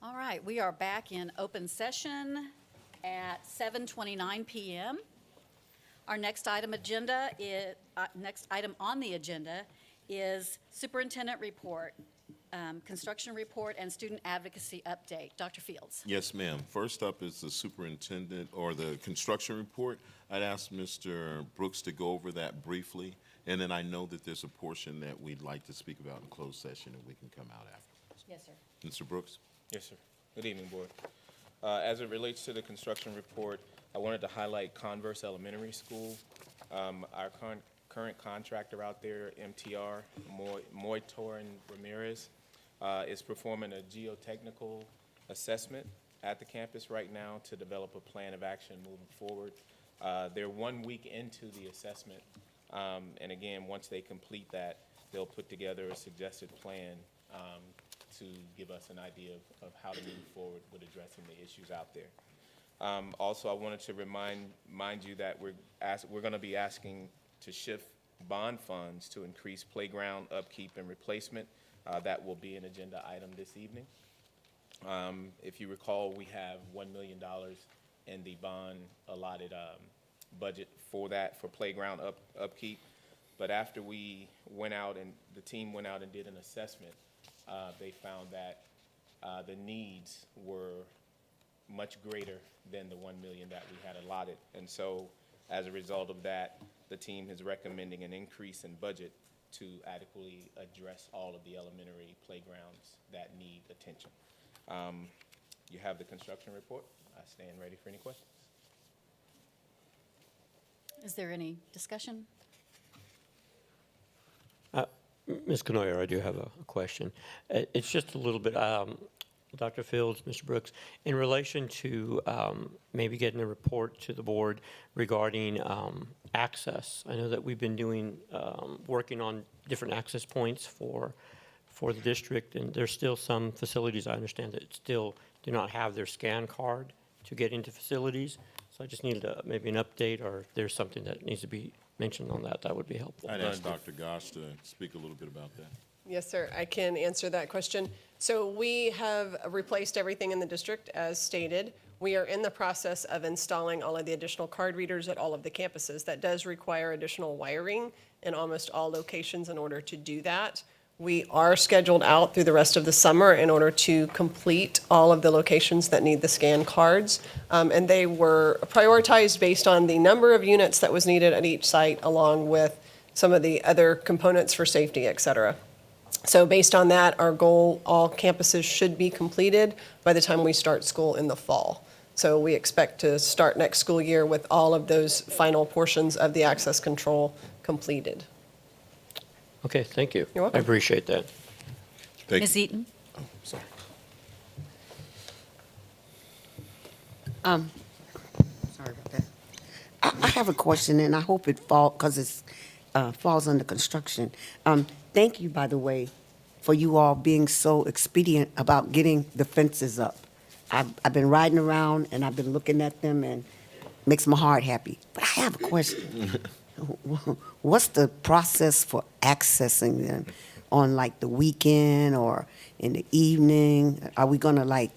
All right, we are back in open session at 7:29 p.m. Our next item on the agenda is superintendent report, construction report, and student advocacy update. Dr. Fields. Yes, ma'am. First up is the superintendent or the construction report. I'd ask Mr. Brooks to go over that briefly, and then I know that there's a portion that we'd like to speak about in closed session, and we can come out afterwards. Yes, sir. Mr. Brooks? Yes, sir. Good evening, Board. As it relates to the construction report, I wanted to highlight Converse Elementary School. Our current contractor out there, MTR, Moitor and Ramirez, is performing a geotechnical assessment at the campus right now to develop a plan of action moving forward. They're 1 week into the assessment, and again, once they complete that, they'll put together a suggested plan to give us an idea of how to move forward with addressing the issues out there. Also, I wanted to remind you that we're going to be asking to shift bond funds to increase playground upkeep and replacement. That will be an agenda item this evening. If you recall, we have $1 million in the bond allotted budget for that, for playground upkeep. But after we went out and the team went out and did an assessment, they found that the needs were much greater than the $1 million that we had allotted. And so as a result of that, the team is recommending an increase in budget to adequately address all of the elementary playgrounds that need attention. You have the construction report. I stand ready for any questions. Is there any discussion? Ms. Canoyer, I do have a question. It's just a little bit, Dr. Fields, Mr. Brooks, in relation to maybe getting a report to the board regarding access. I know that we've been doing, working on different access points for the district, and there's still some facilities, I understand, that still do not have their scan card to get into facilities. So I just needed maybe an update, or if there's something that needs to be mentioned on that, that would be helpful. I'd ask Dr. Gosh to speak a little bit about that. Yes, sir. I can answer that question. So we have replaced everything in the district as stated. We are in the process of installing all of the additional card readers at all of the campuses. That does require additional wiring in almost all locations in order to do that. We are scheduled out through the rest of the summer in order to complete all of the locations that need the scan cards. And they were prioritized based on the number of units that was needed at each site, along with some of the other components for safety, et cetera. So based on that, our goal, all campuses should be completed by the time we start school in the fall. So we expect to start next school year with all of those final portions of the access control completed. Okay, thank you. You're welcome. I appreciate that. Thank Ms. Eaton? Oh, sorry. Sorry about that. I have a question, and I hope it because it falls under construction. Thank you, by the way, for you all being so expedient about getting the fences up. I've been riding around, and I've been looking at them, and it makes my heart happy. But I have a question. What's the process for accessing them on, like, the weekend or in the evening? Are we going to, like...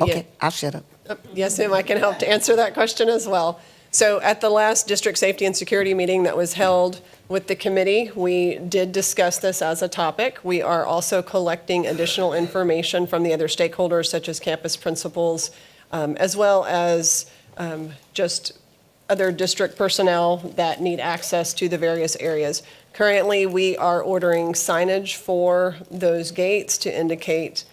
Okay, I'll shut up. Yes, ma'am, I can help to answer that question as well. So at the last district safety and security meeting that was held with the committee, we did discuss this as a topic. We are also collecting additional information from the other stakeholders, such as campus principals, as well as just other district personnel that need access to the various areas. Currently, we are ordering signage for those gates to indicate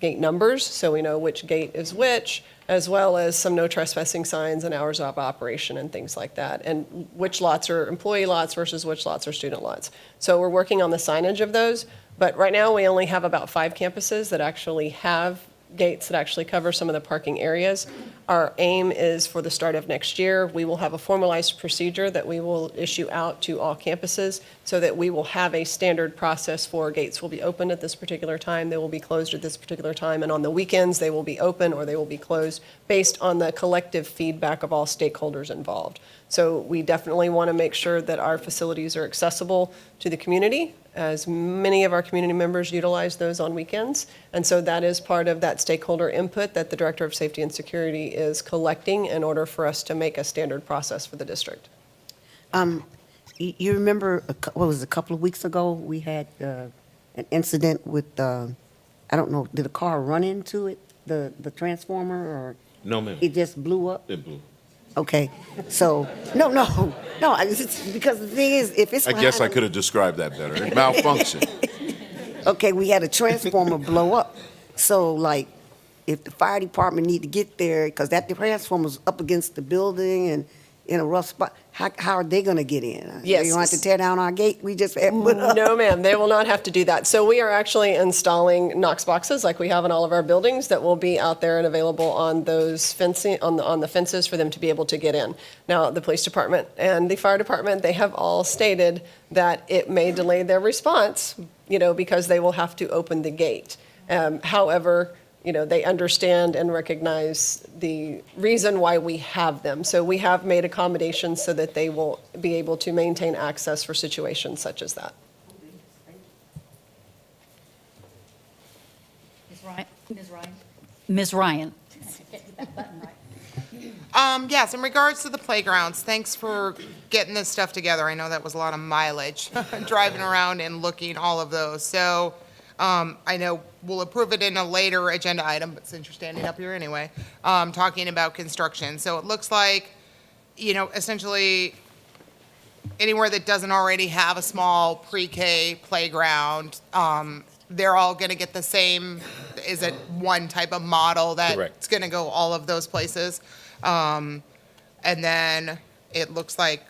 gate numbers, so we know which gate is which, as well as some no trespassing signs and hours of operation and things like that, and which lots are employee lots versus which lots are student lots. So we're working on the signage of those, but right now we only have about 5 campuses that actually have gates that actually cover some of the parking areas. Our aim is for the start of next year, we will have a formalized procedure that we will issue out to all campuses so that we will have a standard process for gates will be open at this particular time, they will be closed at this particular time, and on the weekends, they will be open or they will be closed based on the collective feedback of all stakeholders involved. So we definitely want to make sure that our facilities are accessible to the community, as many of our community members utilize those on weekends. And so that is part of that stakeholder input that the Director of Safety and Security is collecting in order for us to make a standard process for the district. You remember, what was it, a couple of weeks ago, we had an incident with, I don't know, did a car run into it, the transformer, or No, ma'am. it just blew up? It blew. Okay, so, no, it's because the thing is, if it's I guess I behind- could have described that better. It malfunctioned. Okay, we had a transformer blow up. So like, if the fire department need to get there, because that transformer's up against the building and in a rough spot, how are they gonna get in? Yes. You want to tear down our gate we just had put up? No, ma'am, they will not have to do that. So we are actually installing Knox boxes like we have in all of our buildings that will be out there and available on those fencing, on the fences for them to be able to get in. Now, the police department and the fire department, they have all stated that it may delay their response, because they will have to open the gate. However, they understand and recognize the reason why we have them. So we have made accommodations so that they will be able to maintain access for situations such as that. Ms. Ryan? Yes, in regards to the playgrounds, thanks for getting this stuff together. I know that was a lot of mileage, driving around and looking all of those. So, I know we'll approve it in a later agenda item, but since you're standing up here anyway, talking about construction. So it looks like, essentially anywhere that doesn't already have a small pre-K playground, they're all gonna get the same, is it one type of model that's Correct. gonna go all of those places? And then it looks like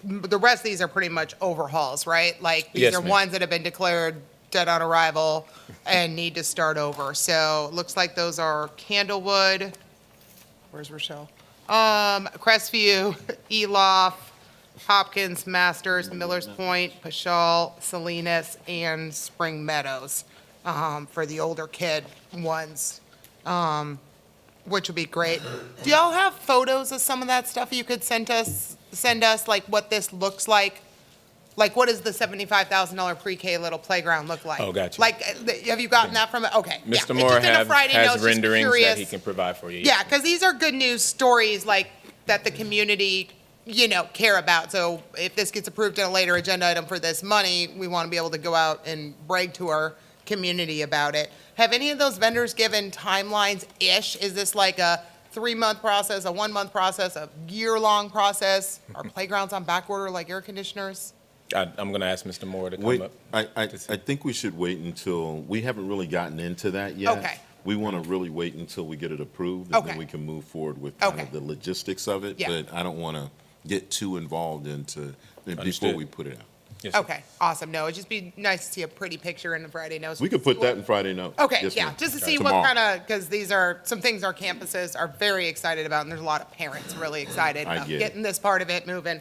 the rest of these are pretty much overhauls, right? Like, these Yes, are ma'am. ones that have been declared dead on arrival and need to start over. So it looks like those are Candlewood, where's Rochelle? Crestview, Elof, Hopkins, Masters, Millers Point, Pashal, Salinas, and Spring Meadows, for the older kid ones, which would be great. Do y'all have photos of some of that stuff you could send us, like what this looks like? Like, what does the $75,000 pre-K little playground look like? Oh, gotcha. Like, have you gotten that from it? Okay. yeah. Mr. It's Moore just in a has Friday note, just renderings that curious. he can provide for you. Yeah, because these are good news stories, like, that the community, care about. So if this gets approved in a later agenda item for this money, we want to be able to go out and brag to our community about it. Have any of those vendors given timelines-ish? Is this like a 3-month process, a 1-month process, a year-long process? Are playgrounds on back order like air conditioners? I'm going to ask Mr. Moore to come Wait, up. I think we should wait until, we haven't really gotten into that yet. Okay. We want to really wait until we get it approved, and then Okay. we can move forward with kind Okay. of the logistics of it. Yeah. But I don't want to get too involved before Understood. we put it out. Yes, sir. Okay, awesome. No, it'd just be nice to see a pretty picture in the Friday notes. We could put that in Friday note. Okay, Yes, yeah, ma'am. just to see what Tomorrow. kind of, because these are some things our campuses are very excited about, and there's a lot of parents really excited I about get it. getting this part of it moving.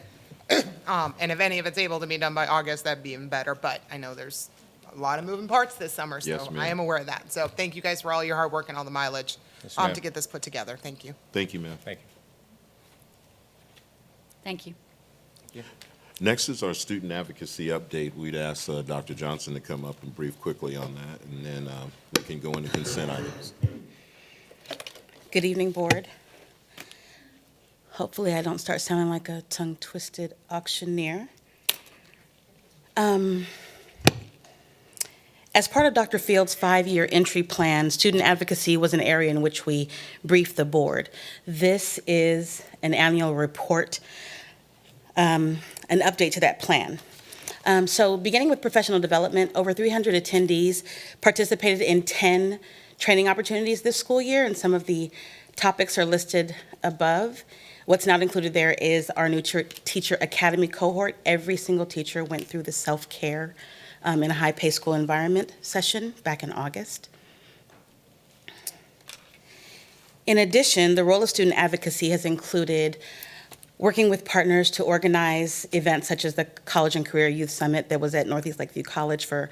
And if any of it's able to be done by August, that'd be even better, but I know there's a lot of moving parts this summer, so Yes, ma'am. I am aware of that. So thank you guys for all your hard work and all the mileage Yes, ma'am. to get this put together. Thank you. Thank you, ma'am. Thank you. Thank you. Next is our student advocacy update. We'd ask Dr. Johnson to come up and brief quickly on that, and then we can go into consent items. Good evening, Board. Hopefully I don't start sounding like a tongue-twisted auctioneer. As part of Dr. Field's 5-year entry plan, student advocacy was an area in which we briefed the Board. This is an annual report, an update to that plan. So beginning with professional development, over 300 attendees participated in 10 training opportunities this school year, and some of the topics are listed above. What's not included there is our new teacher academy cohort. Every single teacher went through the self-care in a high-paced school environment session back in August. In addition, the role of student advocacy has included working with partners to organize events such as the College and Career Youth Summit that was at Northeast Lakeview College for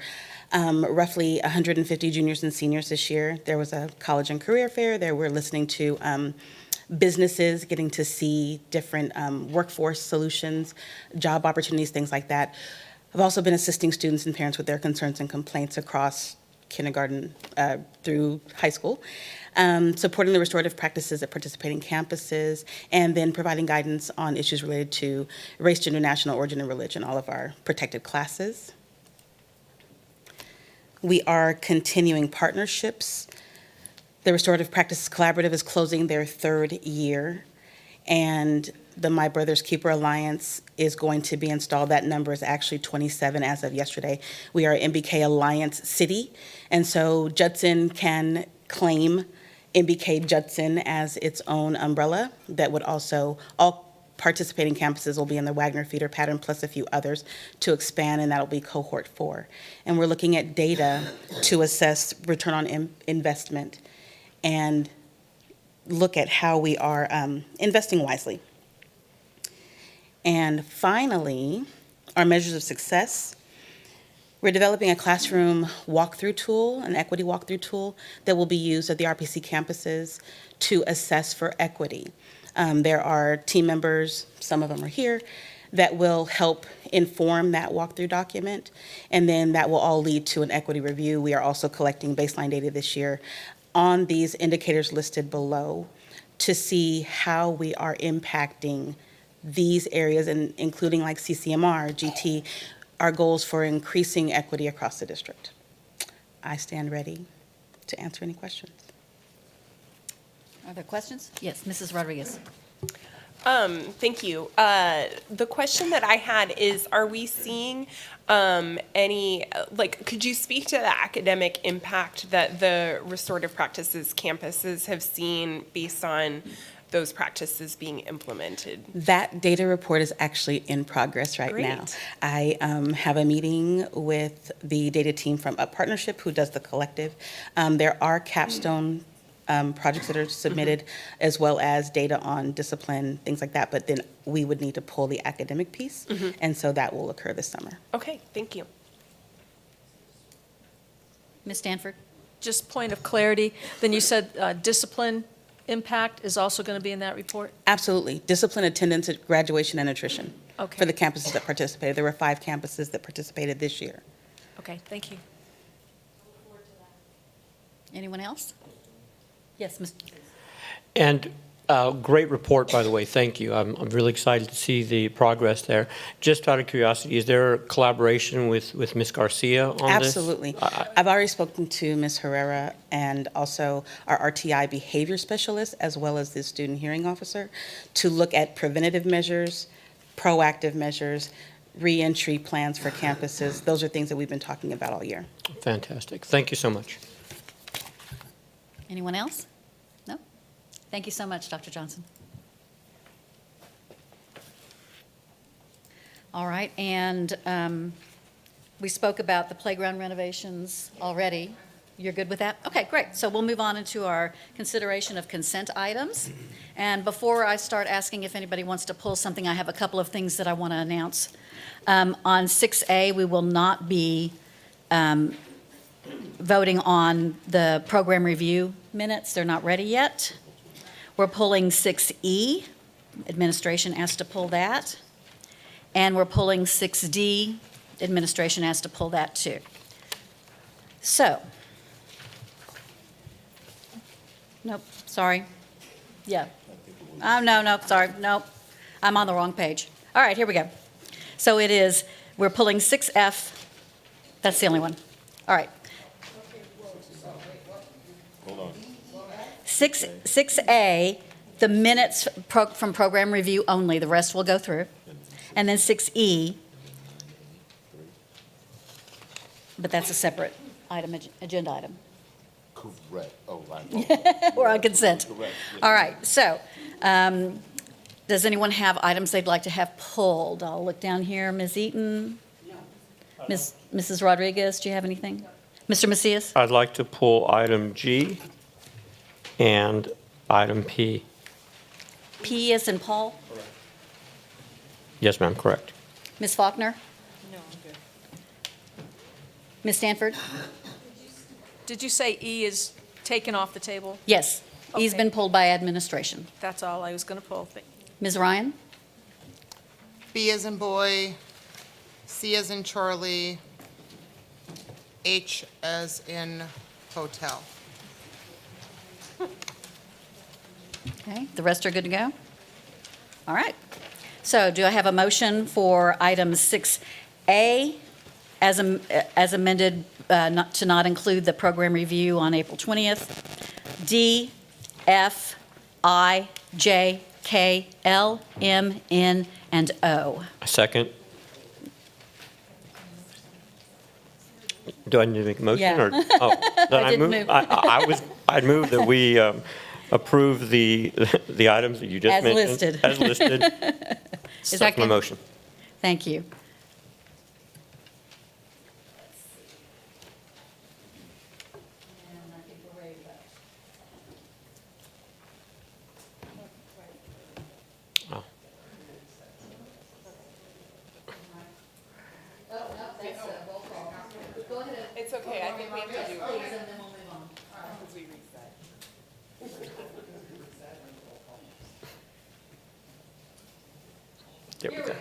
roughly 150 juniors and seniors this year. There was a college and career fair. There we're listening to businesses, getting to see different workforce solutions, job opportunities, things like that. I've also been assisting students and parents with their concerns and complaints across kindergarten through high school, supporting the restorative practices at participating campuses, and then providing guidance on issues related to race, gender, national origin, and religion, all of our protected classes. We are continuing partnerships. The Restorative Practices Collaborative is closing their 3rd year, and the My Brother's Keeper Alliance is going to be installed. That number is actually 27 as of yesterday. We are MBK Alliance City, and so Judson can claim MBK Judson as its own umbrella. That would also, all participating campuses will be in the Wagner feeder pattern, plus a few others to expand, and that'll be cohort 4. And we're looking at data to assess return on investment and look at how we are investing wisely. And finally, our measures of success. We're developing a classroom walkthrough tool, an equity walkthrough tool that will be used at the RPC campuses to assess for equity. There are team members, some of them are here, that will help inform that walkthrough document, and then that will all lead to an equity review. We are also collecting baseline data this year on these indicators listed below to see how we are impacting these areas, and including like CCMR, GT, our goals for increasing equity across the district. I stand ready to answer any questions. Are there questions? Yes, Mrs. Rodriguez. Thank you. The question that I had is, are we seeing any, could you speak to the academic impact that the restorative practices campuses have seen based on those practices being implemented? That data report is actually in progress right now. Great. I have a meeting with the data team from Up Partnership, who does the collective. There are capstone projects that are submitted, as well as data on discipline, things like that, but then we would need to pull the academic piece, and so that will occur this summer. Okay, thank you. Ms. Stanford? Just point of clarity, then you said discipline impact is also going to be in that report? Absolutely. Discipline, attendance, graduation, and attrition Okay. for the campuses that participated. There were 5 campuses that participated this year. Okay, thank you. Anyone else? Yes, Ms. And great report, by the way, thank you. I'm really excited to see the progress there. Just out of curiosity, is there collaboration with Ms. Garcia on this? Absolutely. I've already spoken to Ms. Herrera and also our RTI behavior specialist, as well as the student hearing officer, to look at preventative measures, proactive measures, reentry plans for campuses. Those are things that we've been talking about all year. Fantastic. Thank you so much. Anyone else? No? Thank you so much, Dr. Johnson. All right, and we spoke about the playground renovations already. You're good with that? Okay, great. So we'll move on into our consideration of consent items. And before I start asking if anybody wants to pull something, I have a couple of things that I want to announce. On 6A, we will not be voting on the program review minutes. They're not ready yet. We're pulling 6E. Administration asked to pull that. And we're pulling 6D. Administration asked to pull that too. So, nope, sorry. Yeah. No, sorry, nope. I'm on the wrong page. All right, here we go. So it is, we're pulling 6F. That's the only one. All right. 6A, the minutes from program review only, the rest will go through. And then 6E, but that's a separate item, agenda item. Correct. Oh, right. We're on consent. Correct. All right, so, does anyone have items they'd like to have pulled? I'll look down here. Ms. Eaton? Mrs. Rodriguez, do you have anything? Mr. Macias? I'd like to pull item G and item P. P as in Paul. Yes, ma'am, correct. Ms. Faulkner? No, I'm good. Ms. Stanford? Did you say E is taken off the table? Yes. E's Okay. been pulled by administration. That's all I was going to pull. Ms. Ryan? B as in boy, C as in Charlie, H as in hotel. Okay, the rest are good to go? All right. So do I have a motion for item 6A as amended, to not include the program review on April 20th? D, F, I, J, K, L, M, N, and O. A second. Do I need to make a motion? Yeah. Or oh, then I didn't move. I'd move that we approve the items that you just As mentioned. listed. As listed. Is that That's my good? motion. Thank you. Oh. It's okay, I think we have to do. There we go.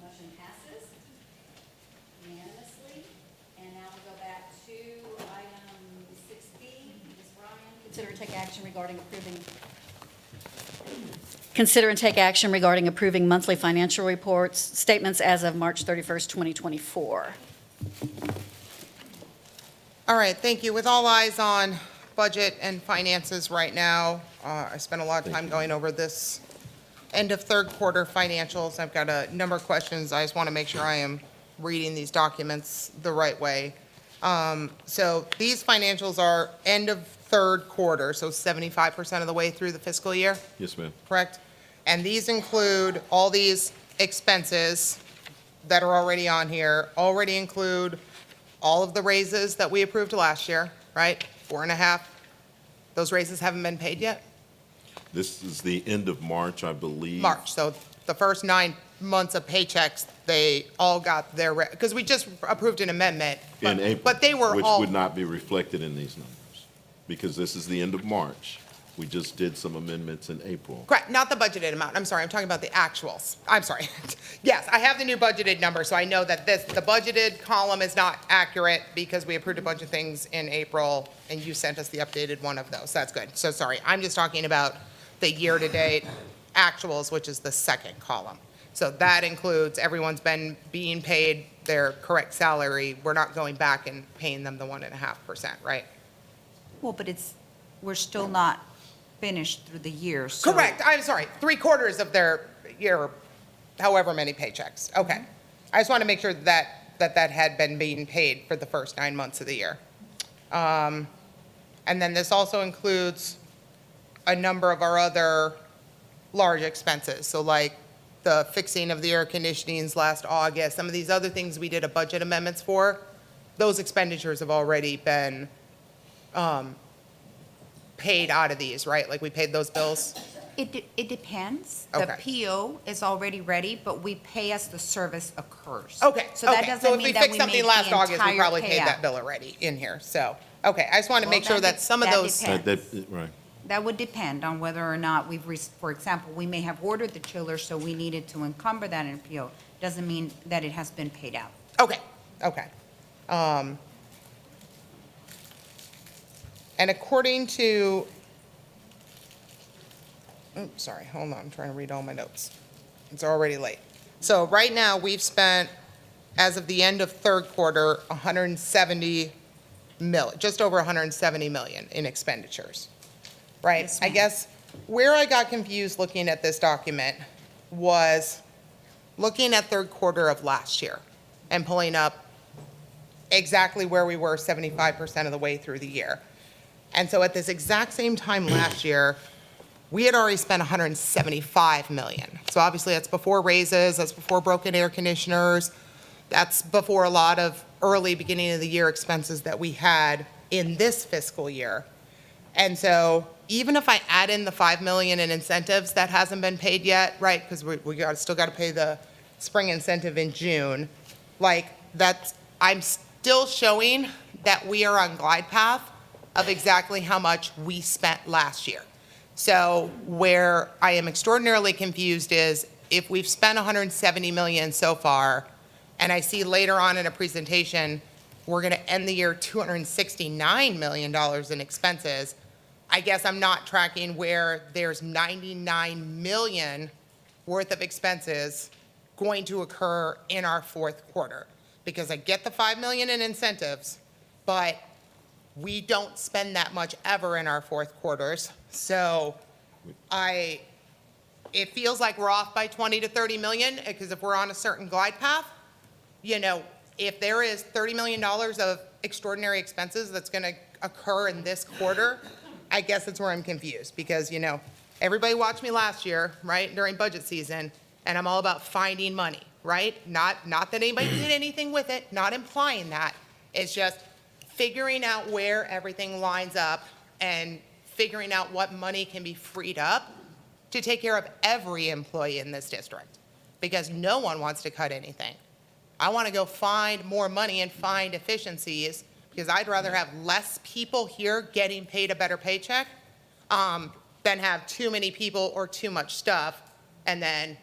Motion passes unanimously. And now we'll go back to item 6B. Ms. Ryan, consider and take action regarding approving. Consider and take action regarding approving monthly financial reports, statements as of March 31st, 2024. All right, thank you. With all eyes on budget and finances right now, I spent a lot of time going over this end of third quarter financials. I've got a number of questions. I just want to make sure I am reading these documents the right way. So these financials are end of third quarter, so 75% of the way through the fiscal year, Yes, ma'am. correct? And these include all these expenses that are already on here, already include all of the raises that we approved last year, right? 4.5. Those raises haven't been paid yet? This is the end of March, I believe. March, so the first 9 months of paychecks, they all got their, because we just approved an amendment. In but- April. But they were Which all, would not be reflected in these numbers, because this is the end of March. We just did some amendments in April. correct, not the budgeted amount, I'm sorry, I'm talking about the actuals. I'm sorry. Yes, I have the new budgeted number, so I know that the budgeted column is not accurate because we approved a bunch of things in April, and you sent us the updated one of those. That's good. So sorry, I'm just talking about the year-to-date actuals, which is the second column. So that includes everyone's been being paid their correct salary. We're not going back and paying them the 1.5%, right? Well, but we're still not finished through the year, so. Correct, I'm sorry, 3/4 of their year, however many paychecks. Okay. I just want to make sure that had been being paid for the first 9 months of the year. And then this also includes a number of our other large expenses. So like the fixing of the air conditionings last August, some of these other things we did a budget amendments for, those expenditures have already been paid out of these, right? Like we paid those bills? It depends. Okay. The PO is already ready, but we pay as the service occurs. Okay, So that okay. doesn't So if mean we that fixed we something make last the August, we entire probably paid payout. that bill already in here. So, okay, I just want to Well, make sure that that some of that those, depends. Right. That would depend on whether or not for example, we may have ordered the chiller, so we needed to encumber that in PO. Doesn't mean that it has been paid out. okay, okay. And according to, oops, sorry, hold on, I'm trying to read all my notes. It's already late. So right now, we've spent, as of the end of third quarter, 170 just over 170 million in expenditures, right? Yes, I ma'am. guess where I got confused looking at this document was looking at third quarter of last year and pulling up exactly where we were 75% of the way through the year. And so at this exact same time last year, We had already spent 175 million. So obviously that's before raises, that's before broken air conditioners, that's before a lot of early beginning of the year expenses that we had in this fiscal year. And so even if I add in the 5 million in incentives, that hasn't been paid yet, right? Because still got to pay the spring incentive in June. Like I'm still showing that we are on glide path of exactly how much we spent last year. So where I am extraordinarily confused is if we've spent 170 million so far, and I see later on in a presentation, we're going to end the year $269 million in expenses, I guess I'm not tracking where there's 99 million worth of expenses going to occur in our fourth quarter. Because I get the 5 million in incentives, but we don't spend that much ever in our fourth quarters. So it feels like we're off by 20 to 30 million, because if we're on a certain glide path, if there is $30 million of extraordinary expenses that's going to occur in this quarter, I guess that's where I'm confused, because, everybody watched me last year, right, during budget season, and I'm all about finding money, right? Not that anybody did anything with it, not implying that. It's just figuring out where everything lines up and figuring out what money can be freed up to take care of every employee in this district, because no one wants to cut anything. I want to go find more money and find efficiencies, because I'd rather have less people here getting paid a better paycheck than have too many people or too much stuff, and then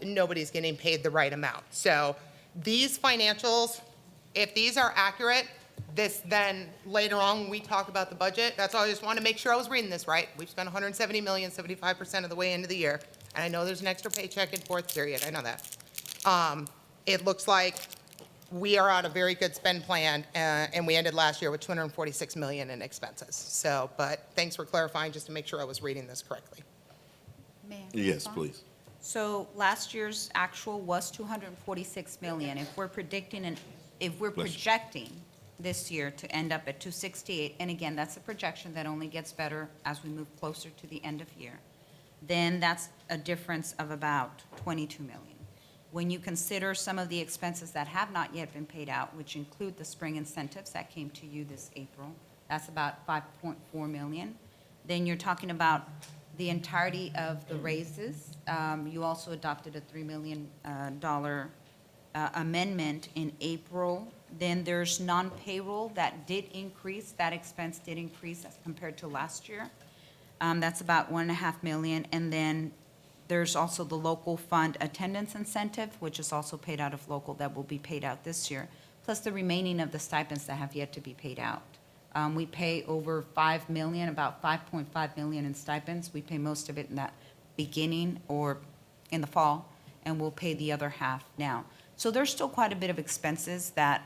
nobody's getting paid the right amount. So these financials, if these are accurate, then later on when we talk about the budget, that's all. I just want to make sure I was reading this right. We've spent 170 million, 75% of the way into the year, and I know there's an extra paycheck in fourth period. I know that. It looks like we are on a very good spend plan, and we ended last year with 246 million in expenses. So, but thanks for clarifying, just to make sure I was reading this correctly. May I Yes, respond? please. So last year's actual was 246 million. If we're predicting if we're Bless you. projecting this year to end up at 268, and again, that's a projection that only gets better as we move closer to the end of year, then that's a difference of about 22 million. When you consider some of the expenses that have not yet been paid out, which include the spring incentives that came to you this April, that's about 5.4 million. Then you're talking about the entirety of the raises. You also adopted a $3 million amendment in April. Then there's non-payroll that did increase. That expense did increase as compared to last year. That's about 1.5 million. And then there's also the local fund attendance incentive, which is also paid out of local, that will be paid out this year, plus the remaining of the stipends that have yet to be paid out. We pay over 5 million, about 5.5 million in stipends. We pay most of it in that beginning or in the fall, and we'll pay the other half now. So there's still quite a bit of expenses that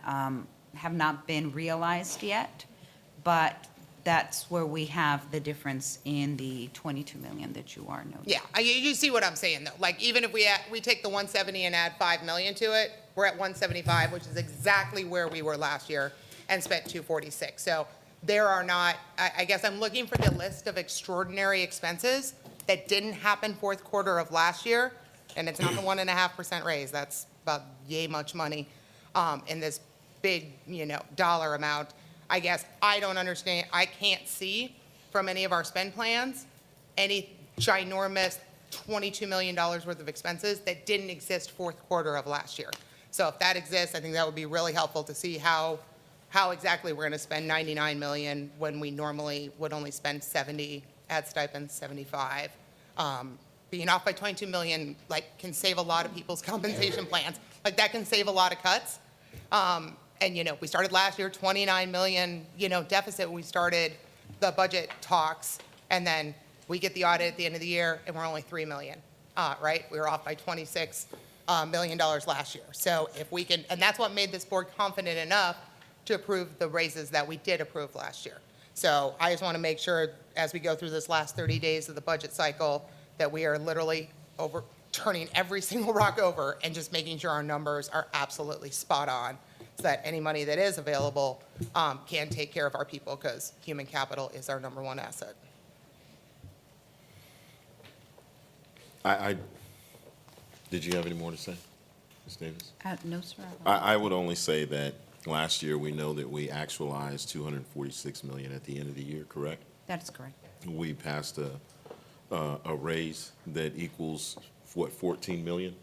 have not been realized yet, but that's where we have the difference in the 22 million that you are noting. Yeah, you see what I'm saying, though. Like, even if we take the 170 and add 5 million to it, we're at 175, which is exactly where we were last year, and spent 246. So there are not, I guess I'm looking for the list of extraordinary expenses that didn't happen fourth quarter of last year, and it's not the 1.5% raise. That's about yay much money in this big, dollar amount. I guess I don't understand, I can't see from any of our spend plans any ginormous $22 million worth of expenses that didn't exist fourth quarter of last year. So if that exists, I think that would be really helpful to see how exactly we're going to spend 99 million when we normally would only spend 70, add stipends 75. Being off by 22 million, can save a lot of people's compensation plans. That can save a lot of cuts. And, we started last year, 29 million, deficit when we started the budget talks. And then we get the audit at the end of the year and we're only 3 million, right? We were off by $26 million last year. So if we can, and that's what made this board confident enough to approve the raises that we did approve last year. So I just want to make sure as we go through this last 30 days of the budget cycle that we are literally turning every single rock over and just making sure our numbers are absolutely spot on, so that any money that is available can take care of our people, because human capital is our #1 asset. Did you have any more to say, Ms. Davis? No, sir. I would only say that last year, we know that we actualized 246 million at the end of the year, correct? That's correct. We passed a raise that equals, what, 14 million?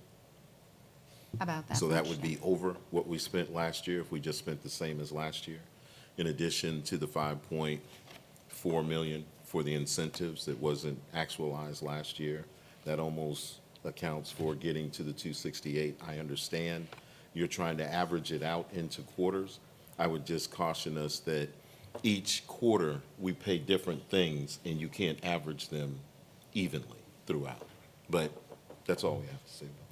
About that So that much, would yeah. be over what we spent last year if we just spent the same as last year, in addition to the 5.4 million for the incentives that wasn't actualized last year. That almost accounts for getting to the 268. I understand you're trying to average it out into quarters. I would just caution us that each quarter, we pay different things, and you can't average them evenly throughout. But that's all we have to say about it.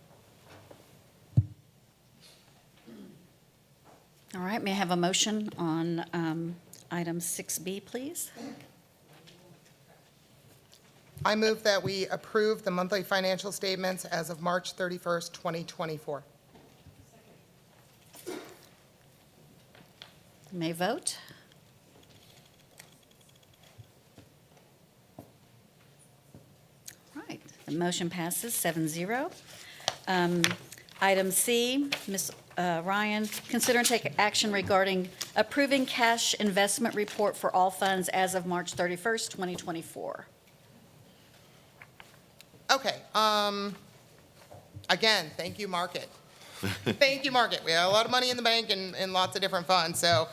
All right, may I have a motion on item 6B, please? I move that we approve the monthly financial statements as of March 31st, 2024. May vote. All right, the motion passes 7-0. Item C, Ms. Ryan, consider and take action regarding approving cash investment report for all funds as of March 31st, 2024. Okay, again, thank you, Market. Thank you, Market. We have a lot of money in the bank and lots of different funds, so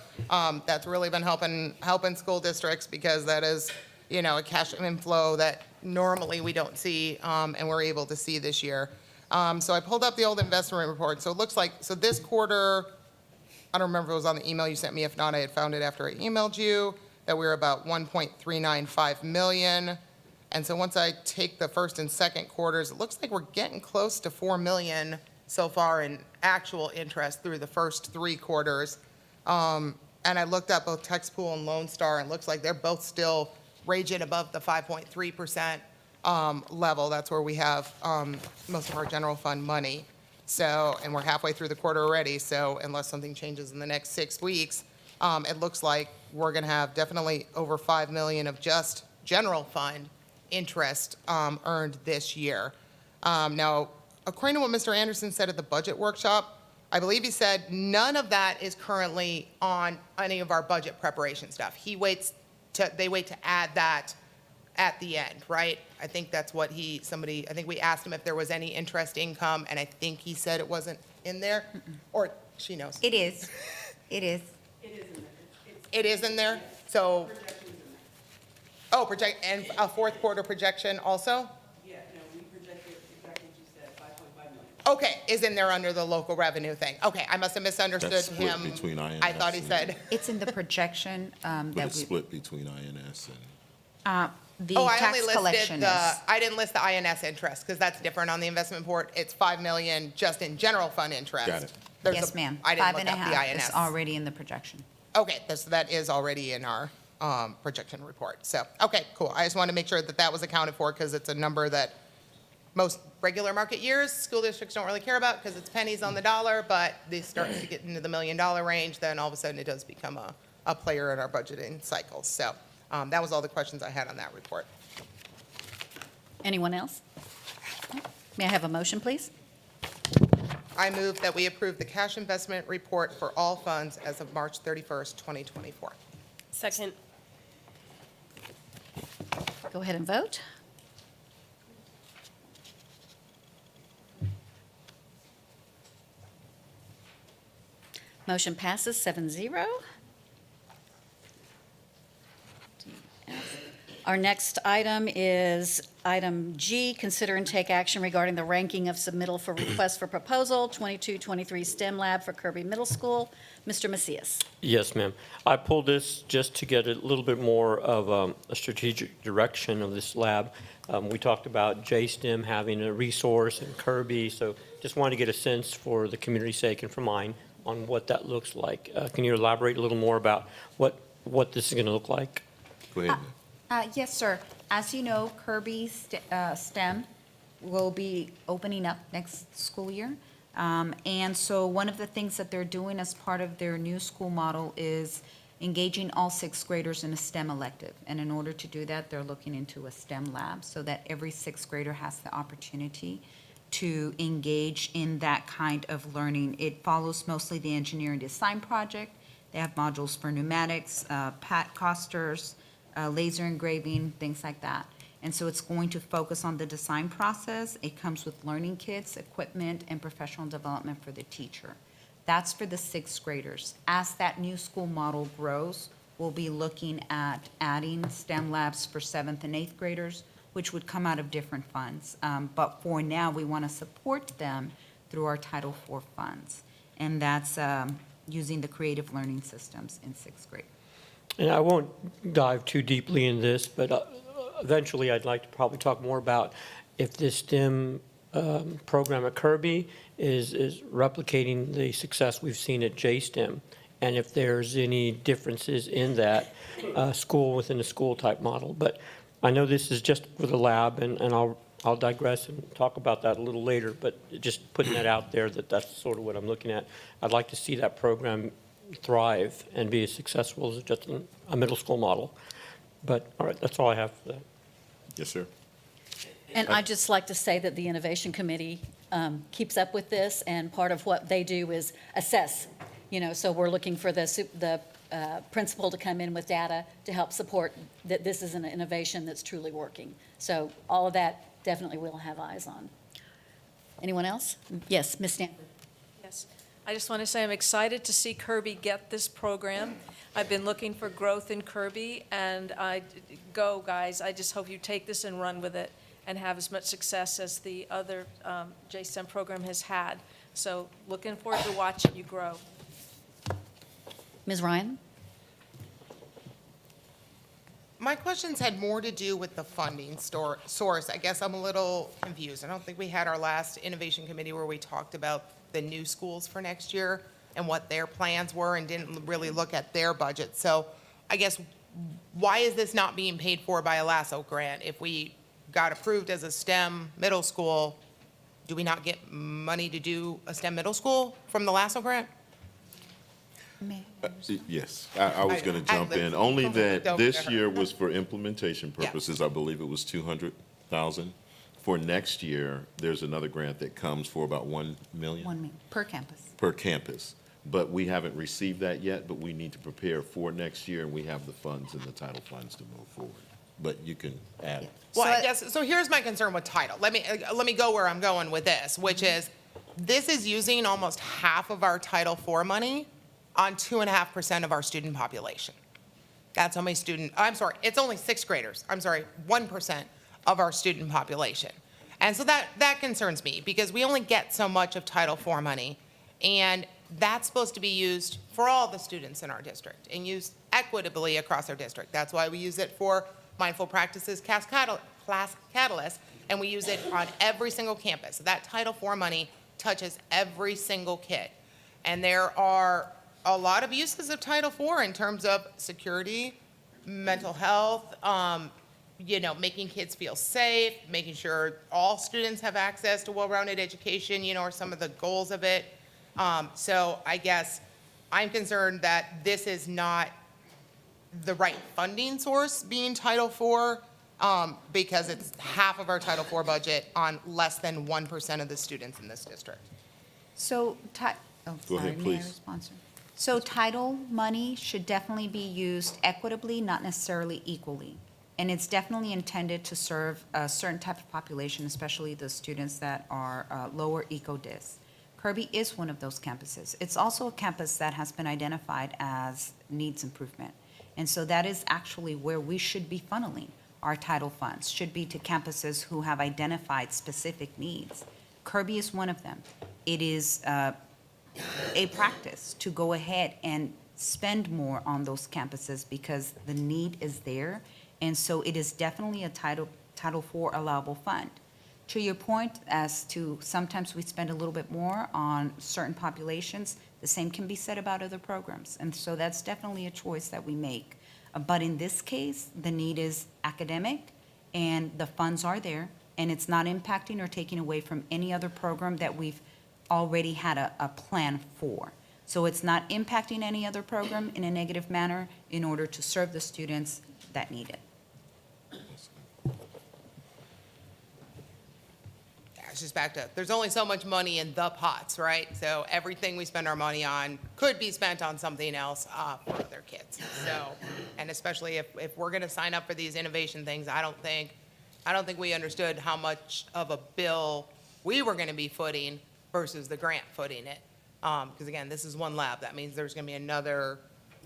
that's really been helping school districts because that is, you know, a cash inflow that normally we don't see, and we're able to see this year. So I pulled up the old investment report. So it looks like, so this quarter, I don't remember if it was on the email you sent me. If not, I had found it after I emailed you, that we were about 1.395 million. And so once I take the first and second quarters, it looks like we're getting close to 4 million so far in actual interest through the first 3 quarters. And I looked up both TextPool and Lone Star, and it looks like they're both still raging above the 5.3% level. That's where we have most of our general fund money. So, and we're halfway through the quarter already, so unless something changes in the next 6 weeks, it looks like we're going to have definitely over 5 million of just general fund interest earned this year. Now, according to what Mr. Anderson said at the budget workshop, I believe he said none of that is currently on any of our budget preparation stuff. They wait to add that at the end, right? I think that's what I think we asked him if there was any interest income, and I think he said it wasn't in there, or she knows. It is. It is. It is in there? So. Oh, and a fourth quarter projection also? Yeah, no, we projected exactly what you said, 5.5 million. Okay, is in there under the local revenue thing. Okay, I must have misunderstood That's split him. between INS I thought he and- said, It's in the projection But that it's we, split between INS and, the oh, I tax only collection listed is. I didn't list the INS interest, because that's different on the investment report. It's 5 million just in general fund interest. Got it. There's Yes, a- ma'am. I didn't 5 look and a up the half INS. is already in the projection. Okay, that is already in our projection report. So, okay, cool. I just wanted to make sure that that was accounted for, because it's a number that most regular market years, school districts don't really care about because it's pennies on the dollar, but they start to get into the $1 million range, then all of a sudden it does become a player in our budgeting cycles. So that was all the questions I had on that report. Anyone else? May I have a motion, please? I move that we approve the cash investment report for all funds as of March 31st, 2024. Second. Go ahead and vote. Motion passes 7-0. Our next item is item G, consider and take action regarding the ranking of submittal for request for proposal 22-23 STEM Lab for Kirby Middle School. Mr. Macias. Yes, ma'am. I pulled this just to get a little bit more of a strategic direction of this lab. We talked about JSTEM having a resource and Kirby, so just wanted to get a sense for the community's sake and for mine on what that looks like. Can you elaborate a little more about what this is going to look like? go ahead. Yes, sir. As you know, Kirby STEM will be opening up next school year. And so one of the things that they're doing as part of their new school model is engaging all sixth graders in a STEM elective. And in order to do that, they're looking into a STEM lab so that every sixth grader has the opportunity to engage in that kind of learning. It follows mostly the engineering design project. They have modules for pneumatics, pat costers, laser engraving, things like that. And so it's going to focus on the design process. It comes with learning kits, equipment, and professional development for the teacher. That's for the sixth graders. As that new school model grows, we'll be looking at adding STEM labs for seventh and eighth graders, which would come out of different funds. But for now, we want to support them through our Title IV funds. And that's using the creative learning systems in sixth grade. And I won't dive too deeply in this, but eventually I'd like to probably talk more about if this STEM program at Kirby is replicating the success we've seen at JSTEM, and if there's any differences in that school within a school type model. But I know this is just for the lab, and I'll digress and talk about that a little later, but just putting that out there that that's sort of what I'm looking at. I'd like to see that program thrive and be as successful as just a middle school model. But, all right, that's all I have for that. Yes, sir. And I'd just like to say that the Innovation Committee keeps up with this, and part of what they do is assess. So we're looking for the principal to come in with data to help support that this is an innovation that's truly working. So all of that definitely we'll have eyes on. Anyone else? Yes, Ms. Stanford. Yes. I just want to say I'm excited to see Kirby get this program. I've been looking for growth in Kirby, and go, guys. I just hope you take this and run with it and have as much success as the other JSTEM program has had. So looking forward to watching you grow. Ms. Ryan? My questions had more to do with the funding source. I guess I'm a little confused. I don't think we had our last Innovation Committee where we talked about the new schools for next year and what their plans were and didn't really look at their budget. So I guess, why is this not being paid for by a LASSO grant? If we got approved as a STEM middle school, do we not get money to do a STEM middle school from the LASSO grant? Yes, I was going to jump in, only that this year was for implementation purposes. I believe it was 200,000. For next year, there's another grant that comes for about 1 million. 1 million per campus. Per campus. But we haven't received that yet, but we need to prepare for next year, and we have the funds and the title funds to move forward. But you can add. Well, I guess, so here's my concern with title. Let me go where I'm going with this, which is, this is using almost half of our Title IV money on 2.5% of our student population. That's how many it's only sixth graders. 1% of our student population. And so that concerns me, because we only get so much of Title IV money, and that's supposed to be used for all the students in our district and used equitably across our district. That's why we use it for Mindful Practices Class Catalyst, and we use it on every single campus. That Title IV money touches every single kid. And there are a lot of uses of Title IV in terms of security, mental health, making kids feel safe, making sure all students have access to well-rounded education, are some of the goals of it. So I guess I'm concerned that this is not the right funding source, being Title IV, because it's half of our Title IV budget on less than 1% of the students in this district. So, Go ahead, may I please. respond, sir? So title money should definitely be used equitably, not necessarily equally. And it's definitely intended to serve a certain type of population, especially the students that are lower eco-dis. Kirby is one of those campuses. It's also a campus that has been identified as needs improvement. And so that is actually where we should be funneling our title funds, should be to campuses who have identified specific needs. Kirby is one of them. It is a practice to go ahead and spend more on those campuses because the need is there. And so it is definitely a Title IV allowable fund. To your point as to sometimes we spend a little bit more on certain populations, the same can be said about other programs. And so that's definitely a choice that we make. But in this case, the need is academic and the funds are there, and it's not impacting or taking away from any other program that we've already had a plan for. So it's not impacting any other program in a negative manner in order to serve the students that need it. Yeah, it's just back to, there's only so much money in the pots, right? So everything we spend our money on could be spent on something else for other kids. So, and especially if we're gonna sign up for these innovation things, I don't think we understood how much of a bill we were gonna be footing versus the grant footing it. Because again, this is one lab. That means there's gonna be another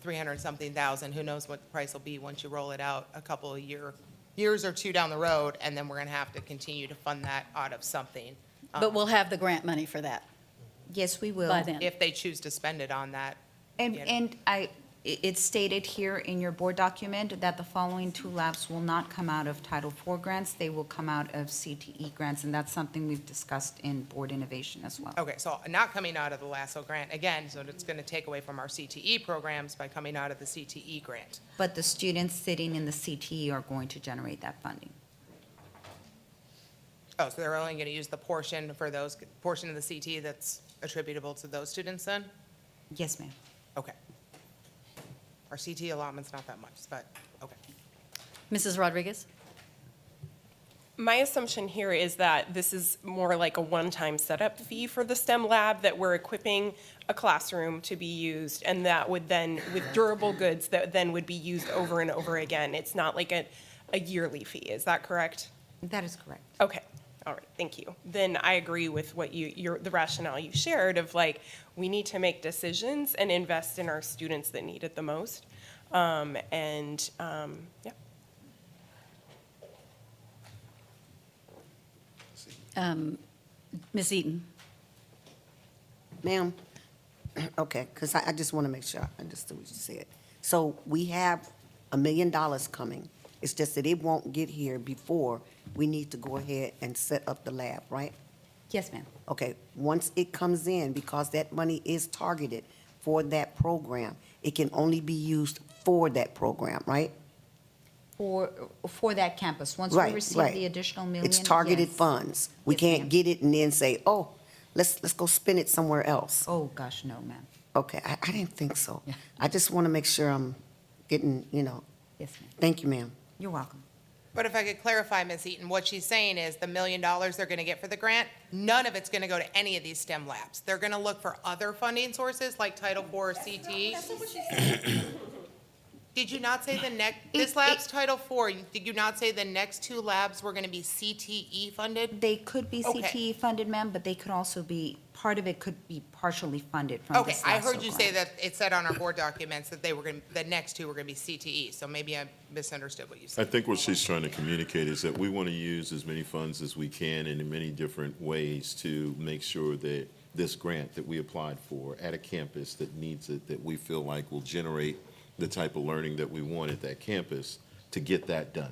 300-something thousand. Who knows what the price will be once you roll it out a couple of years or two down the road, and then we're gonna have to continue to fund that out of something. But we'll have the grant money for that Yes, we will. by then. If they choose to spend it on that. And, you know. and it's stated here in your board document that the following two labs will not come out of Title IV grants. They will come out of CTE grants, and that's something we've discussed in board innovation as well. Okay, so not coming out of the LASSO grant, again, so it's gonna take away from our CTE programs by coming out of the CTE grant. But the students sitting in the CTE are going to generate that funding. Oh, so they're only gonna use the portion of the CTE that's attributable to those students then? Yes, ma'am. Okay. Our CTE allotment's not that much, but, okay. Mrs. Rodriguez? My assumption here is that this is more like a one-time setup fee for the STEM lab, that we're equipping a classroom to be used, and that would then, with durable goods, that then would be used over and over again. It's not like a yearly fee, is that correct? That is correct. Okay, all right, thank you. Then I agree with what the rationale you shared of like, we need to make decisions and invest in our students that need it the most. Yeah. Ms. Eaton? Ma'am, okay, because I just want to make sure I understood what you said. So we have $1 million coming. It's just that it won't get here before we need to go ahead and set up the lab, right? Yes, ma'am. Okay, once it comes in, because that money is targeted for that program, it can only be used for that program, right? For that campus. Once we Right, receive right. the additional million. It's targeted yes. funds. We Yes, can't ma'am. get it and then say, oh, let's go spend it somewhere else. Oh, gosh, no, ma'am. Okay, I didn't think so. Yeah. I just want to make sure I'm getting, Yes, ma'am. thank you, ma'am. You're welcome. But if I could clarify, Ms. Eaton, what she's saying is the $1 million they're gonna get for the grant, none of it's gonna go to any of these STEM labs. They're gonna look for other funding sources like Title IV or CTE. Did you not say this lab's Title IV, did you not say the next two labs were gonna be CTE funded? They could be Okay. CTE funded, ma'am, but they could also be, part of it could be partially funded from Okay, this I LASSO heard you grant. say that it said on our board documents that the next two were gonna be CTE, so maybe I misunderstood what you I said. think what she's trying to communicate is that we want to use as many funds as we can and in many different ways to make sure that this grant that we applied for at a campus that needs it, that we feel like will generate the type of learning that we want at that campus, to get that done.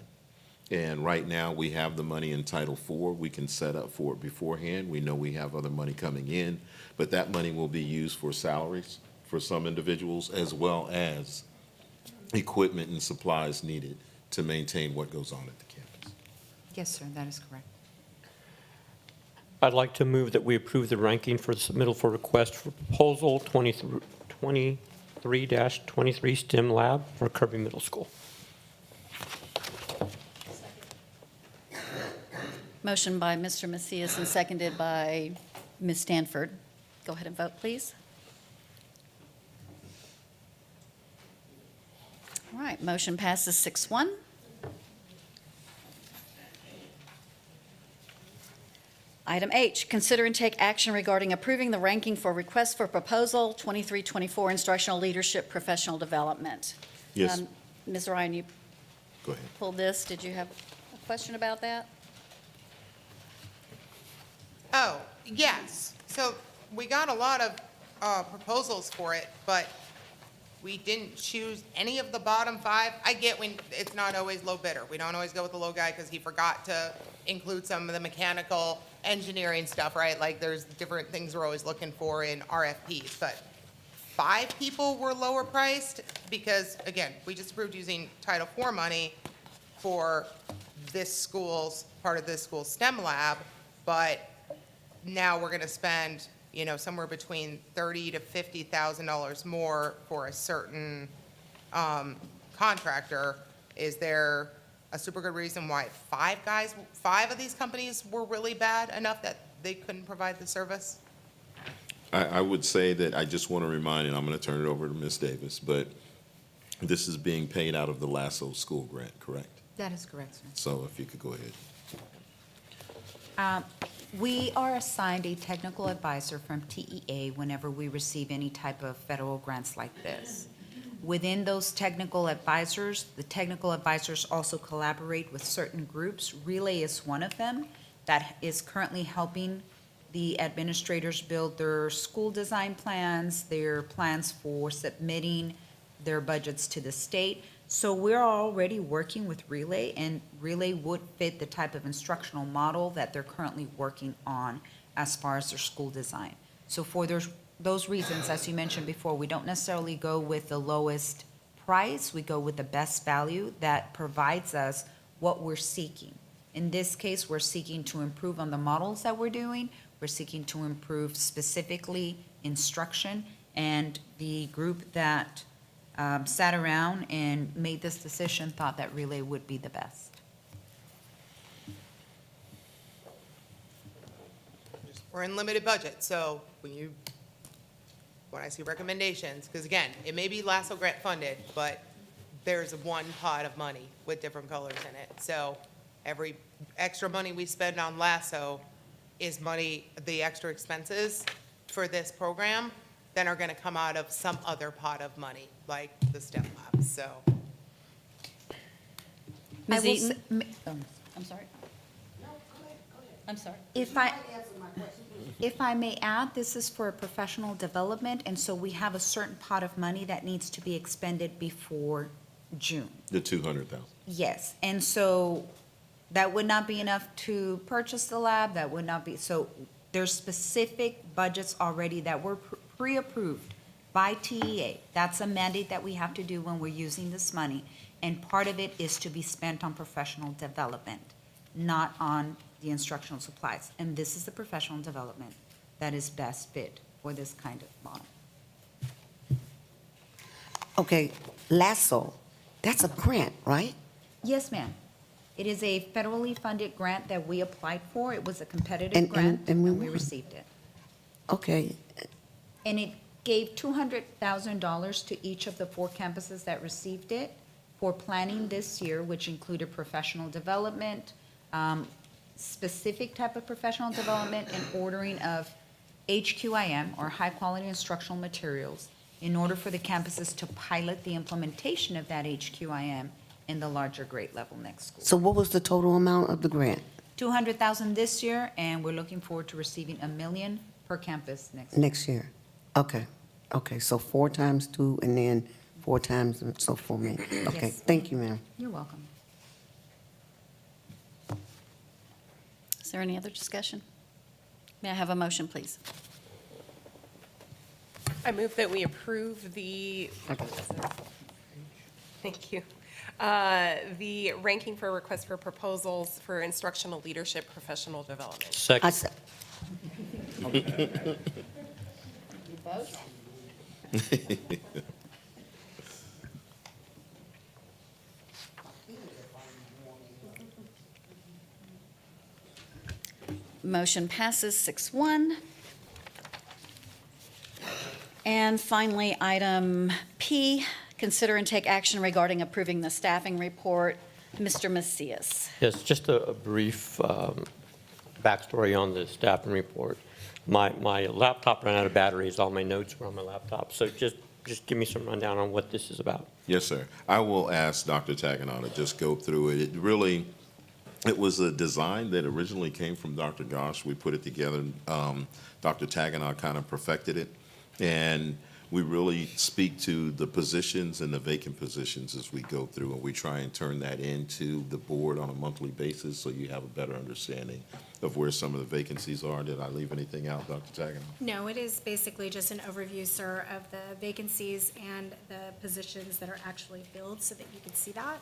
And right now, we have the money in Title IV. We can set up for it beforehand. We know we have other money coming in, but that money will be used for salaries for some individuals, as well as equipment and supplies needed to maintain what goes on at the campus. Yes, sir, that is correct. I'd like to move that we approve the ranking for the submittal for request for proposal 23-23 STEM Lab for Kirby Middle School. Motion by Mr. Macias and seconded by Ms. Stanford. Go ahead and vote, please. All right, motion passes 6-1. Item H, consider and take action regarding approving the ranking for request for proposal 2324 instructional leadership professional development. Yes. Ms. Ryan, you Go ahead. pulled this. Did you have a question about that? Oh, yes. So we got a lot of proposals for it, but we didn't choose any of the bottom five. I get when it's not always low bidder. We don't always go with the low guy because he forgot to include some of the mechanical engineering stuff, right? Like there's different things we're always looking for in RFPs, but 5 people were lower priced because, again, we just approved using Title IV money for part of this school's STEM lab, but now we're gonna spend somewhere between $30,000 to $50,000 more for a certain contractor. Is there a super good reason why five of these companies were really bad enough that they couldn't provide the service? I would say that I just want to remind, and I'm going to turn it over to Ms. Davis, but this is being paid out of the Lasso School Grant, correct? That is correct, sir. So if you could go ahead. We are assigned a technical advisor from TEA whenever we receive any type of federal grants like this. Within those technical advisors, the technical advisors also collaborate with certain groups. Relay is one of them that is currently helping the administrators build their school design plans, their plans for submitting their budgets to the state. So we're already working with Relay, and Relay would fit the type of instructional model that they're currently working on as far as their school design. So for those reasons, as you mentioned before, we don't necessarily go with the lowest price, we go with the best value that provides us what we're seeking. In this case, we're seeking to improve on the models that we're doing, we're seeking to improve specifically instruction, and the group that sat around and made this decision thought that Relay would be the best. We're in limited budget, so when I see recommendations, because again, it may be Lasso grant funded, but there's one pot of money with different colors in it. So every extra money we spend on Lasso is money, the extra expenses for this program, then are gonna come out of some other pot of money, like the STEM labs, so. Ms. I will Eaton? I'm sorry. I'm sorry. If I may add, this is for professional development, and so we have a certain pot of money that needs to be expended before June. The 200,000. Yes, and so that would not be enough to purchase the lab, that would not be, so there's specific budgets already that were pre-approved by TEA. That's a mandate that we have to do when we're using this money, and part of it is to be spent on professional development, not on the instructional supplies. And this is the professional development that is best fit for this kind of model. Okay, Lasso, that's a grant, right? Yes, ma'am. It is a federally funded grant that we applied for. It was a competitive And grant, we and we won. received it. Okay, And it gave $200,000 to each of the 4 campuses that received it for planning this year, which included professional development, specific type of professional development, and ordering of HQIM, or high-quality instructional materials, in order for the campuses to pilot the implementation of that HQIM in the larger grade level next school. so what was the total amount of the grant? $200,000 this year, and we're looking forward to receiving $1 million per campus next year. Next year? Okay, so 4 times 2 and then 4 times, so 4 million. Okay, Yes. thank you, ma'am. You're welcome. Is there any other discussion? May I have a motion, please? I move that we approve the, thank you, the ranking for request for proposals for instructional leadership professional development. I Second. said, Motion passes 6-1. And finally, item P, consider and take action regarding approving the staffing report. Mr. Macias. Yes, just a brief backstory on the staffing report. My laptop ran out of batteries, all my notes were on my laptop, so just give me some rundown on what this is about. Yes, sir. I will ask Dr. Taganow to just go through it. It was a design that originally came from Dr. Gosh. We put it together. Dr. Taganow kind of perfected it. And we really speak to the positions and the vacant positions as we go through, and we try and turn that into the board on a monthly basis so you have a better understanding of where some of the vacancies are. Did I leave anything out, Dr. Taganow? No, it is basically just an overview, sir, of the vacancies and the positions that are actually filled so that you can see that.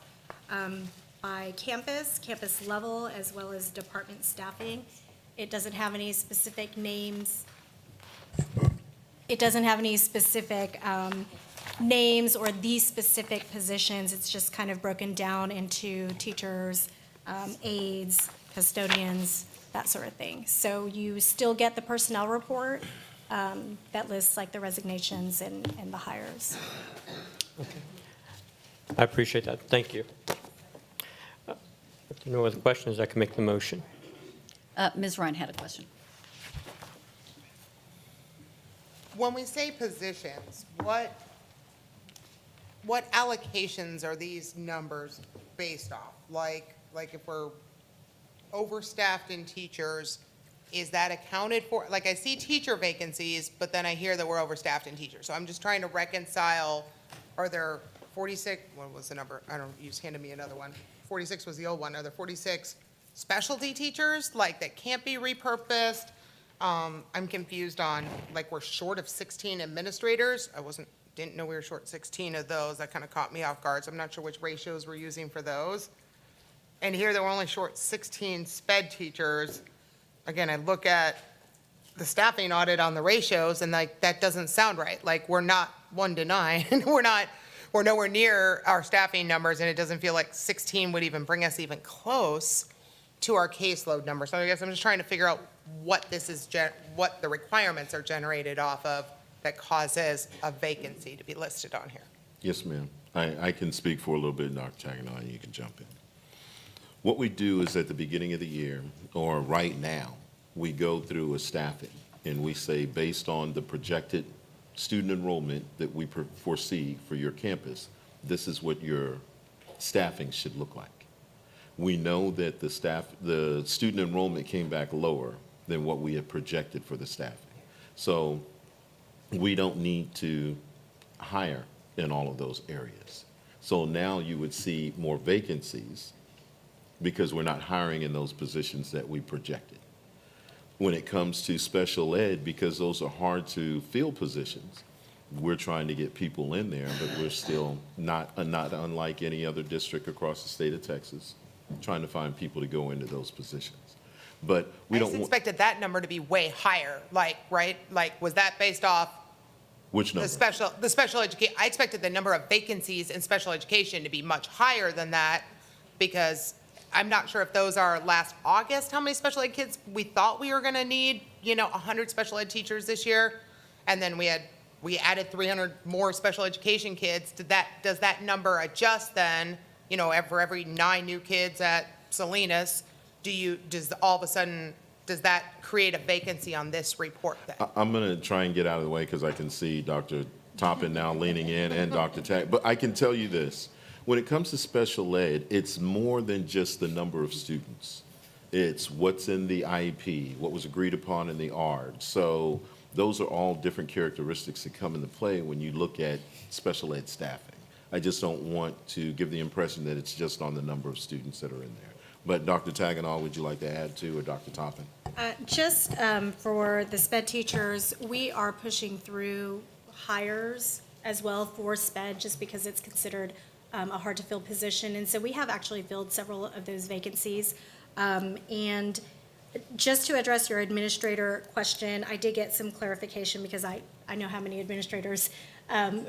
By campus level, as well as department staffing. It doesn't have any specific names it doesn't have any specific names or these specific positions. It's just kind of broken down into teachers, aides, custodians, that sort of thing. So you still get the personnel report that lists like the resignations and the hires. I appreciate that. Thank you. If there are no other questions, I can make the motion. Ms. Ryan had a question. When we say positions, what allocations are these numbers based off? Like if we're overstaffed in teachers, is that accounted for? Like I see teacher vacancies, but then I hear that we're overstaffed in teachers. So I'm just trying to reconcile, are there 46, what was the number? I don't, you just handed me another one. 46 was the old one. Are there 46 specialty teachers like that can't be repurposed? I'm confused on, like, we're short of 16 administrators. Didn't know we were short 16 of those. That kind of caught me off guard. So I'm not sure which ratios we're using for those. And here, that we're only short 16 sped teachers. Again, I look at the staffing audit on the ratios, and like, that doesn't sound right. Like, we're not 1 to 9. We're nowhere near our staffing numbers, and it doesn't feel like 16 would even bring us even close to our caseload number. So I guess I'm just trying to figure out what this is, what the requirements are generated off of that causes a vacancy to be listed on here. Yes, ma'am. I can speak for a little bit, Dr. Taganon, and you can jump in. What we do is at the beginning of the year, or right now, we go through a staffing, and we say, based on the projected student enrollment that we foresee for your campus, this is what your staffing should look like. We know that the student enrollment came back lower than what we had projected for the staffing. So we don't need to hire in all of those areas. So now you would see more vacancies because we're not hiring in those positions that we projected. When it comes to special ed, because those are hard to fill positions, we're trying to get people in there, but we're still not unlike any other district across the state of Texas, trying to find people to go into those positions. But we I don't just want, expected that number to be way higher, like, right? Like, was that based off which number? the special education? I expected the number of vacancies in special education to be much higher than that, because I'm not sure if those are last August, how many special ed kids we thought we were gonna need, 100 special ed teachers this year. And then we added 300 more special education kids. Does that number adjust then, for every 9 new kids at Salinas? Does all of a sudden, does that create a vacancy on this report then? I'm going to try and get out of the way because I can see Dr. Toppin now leaning in and Dr. Tag. But I can tell you this. When it comes to special ed, it's more than just the number of students. It's what's in the IEP, what was agreed upon in the ARD. So those are all different characteristics that come into play when you look at special ed staffing. I just don't want to give the impression that it's just on the number of students that are in there. But Dr. Tagenall, would you like to add to, or Dr. Toppin? Just for the SPED teachers, we are pushing through hires as well for SPED, just because it's considered a hard-to-fill position. And so we have actually filled several of those vacancies. And just to address your administrator question, I did get some clarification because I know how many administrators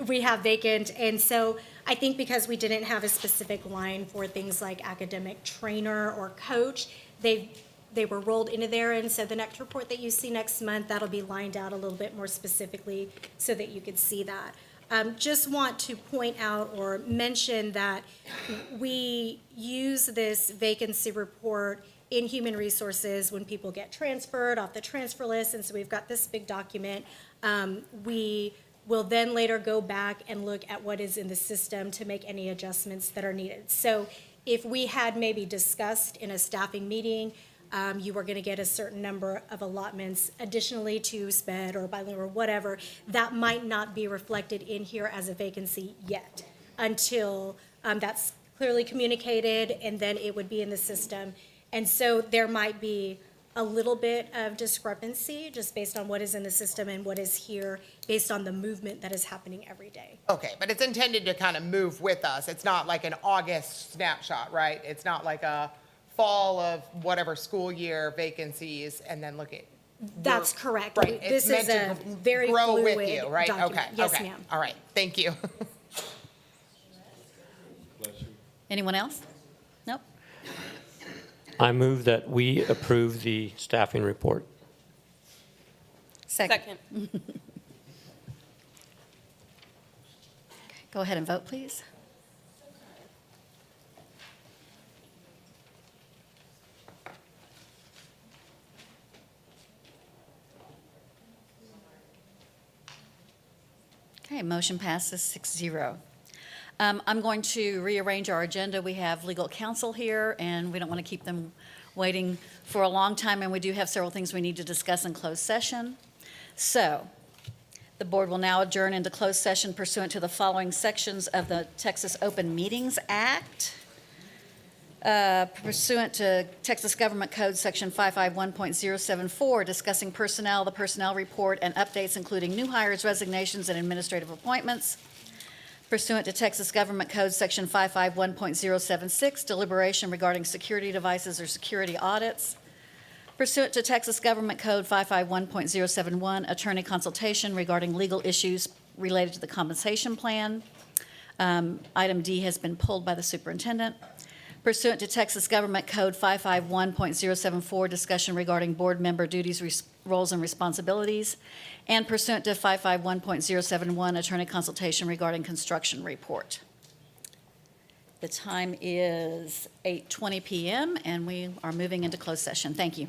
we have vacant. And so I think because we didn't have a specific line for things like academic trainer or coach, they were rolled into there. And so the next report that you see next month, that'll be lined out a little bit more specifically so that you could see that. Just want to point out or mention that we use this vacancy report in human resources when people get transferred off the transfer list. And so we've got this big document. We will then later go back and look at what is in the system to make any adjustments that are needed. So if we had maybe discussed in a staffing meeting, you were going to get a certain number of allotments additionally to SPED or bilingual or whatever, that might not be reflected in here as a vacancy yet until that's clearly communicated, and then it would be in the system. And so there might be a little bit of discrepancy just based on what is in the system and what is here based on the movement that is happening every day. Okay, but it's intended to kind of move with us. It's not like an August snapshot, right? It's not like a fall of whatever school year vacancies and then look at. That's correct. Right, This it's is meant a to very grow with fluid you, right? document. Okay, Yes, okay. ma'am. All right, thank you. Anyone else? Nope. I move that we approve the staffing report. Second. Go ahead and vote, please. Okay, motion passes 6-0. I'm going to rearrange our agenda. We have legal counsel here, and we don't want to keep them waiting for a long time, and we do have several things we need to discuss in closed session. So, the board will now adjourn into closed session pursuant to the following sections of the Texas Open Meetings Act. Pursuant to Texas Government Code Section 551.074, discussing personnel, the personnel report, and updates including new hires, resignations, and administrative appointments. Pursuant to Texas Government Code Section 551.076, deliberation regarding security devices or security audits. Pursuant to Texas Government Code 551.071, attorney consultation regarding legal issues related to the compensation plan. Item D has been pulled by the superintendent. Pursuant to Texas Government Code 551.074, discussion regarding board member duties, roles, and responsibilities. And pursuant to 551.071, attorney consultation regarding construction report. The time is 8:20 p.m., and we are moving into closed session. Thank you.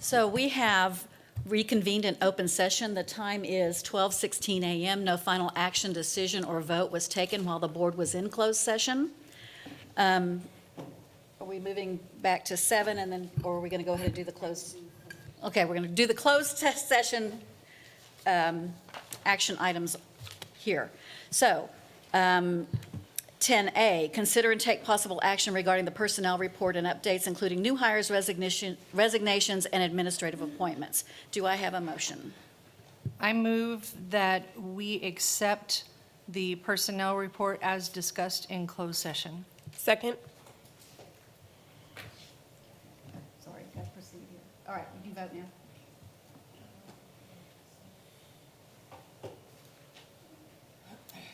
So we have reconvened in open session. The time is 12:16 a.m. No final action, decision, or vote was taken while the board was in closed session. Are we moving back to 7 and then, or are we going to go ahead and do the closed? Okay, we're going to do the closed session action items here. So, 10A, consider and take possible action regarding the personnel report and updates, including new hires, resignations, and administrative appointments. Do I have a motion? I move that we accept the personnel report as discussed in closed session. Second? Sorry, got to proceed here. All right, you can vote now.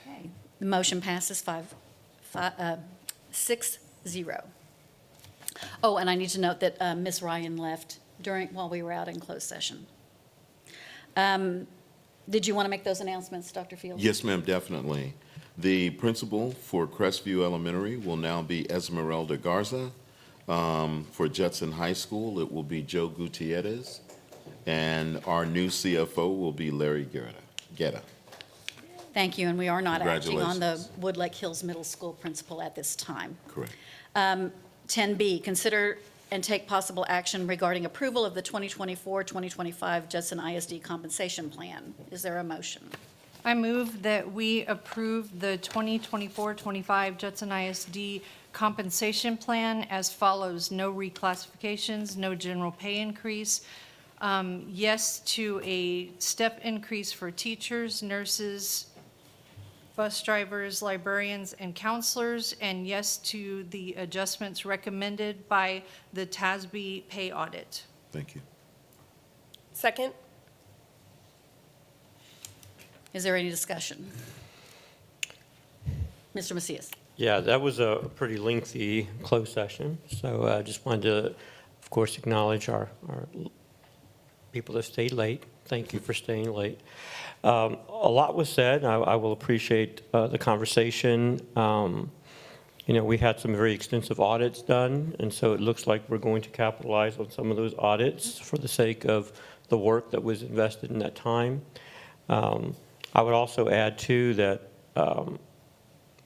Okay, the motion passes 6-0. Oh, and I need to note that Ms. Ryan left while we were out in closed session. Did you want to make those announcements, Dr. Fields? Yes, ma'am, definitely. The principal for Crestview Elementary will now be Esmeralda Garza. For Judson High School, it will be Joe Gutierrez. And our new CFO will be Larry Guetta. Thank you, and we are not acting on the Congratulations. Woodlake Hills Middle School principal at this time. Correct. 10B, consider and take possible action regarding approval of the 2024-2025 Judson ISD compensation plan. Is there a motion? I move that we approve the 2024-25 Judson ISD compensation plan as follows: no reclassifications, no general pay increase, yes to a step increase for teachers, nurses, bus drivers, librarians, and counselors, and yes to the adjustments recommended by the TASB pay audit. Thank you. Second? Is there any discussion? Mr. Macias? Yeah, that was a pretty lengthy closed session, so I just wanted to, of course, acknowledge our people that stayed late. Thank you for staying late. A lot was said. I will appreciate the conversation. We had some very extensive audits done, and so it looks like we're going to capitalize on some of those audits for the sake of the work that was invested in that time. I would also add, too, that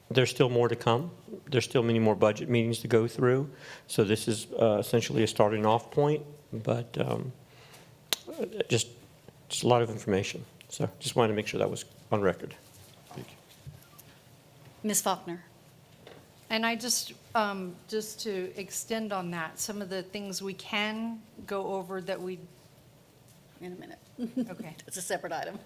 there's still more to come. There's still many more budget meetings to go through, so this is essentially a starting off point, but just a lot of information. So just wanted to make sure that was on record. Thank you. Ms. Faulkner? And I just to extend on that, some of the things we can go over that we, In a minute. okay, It's a separate item.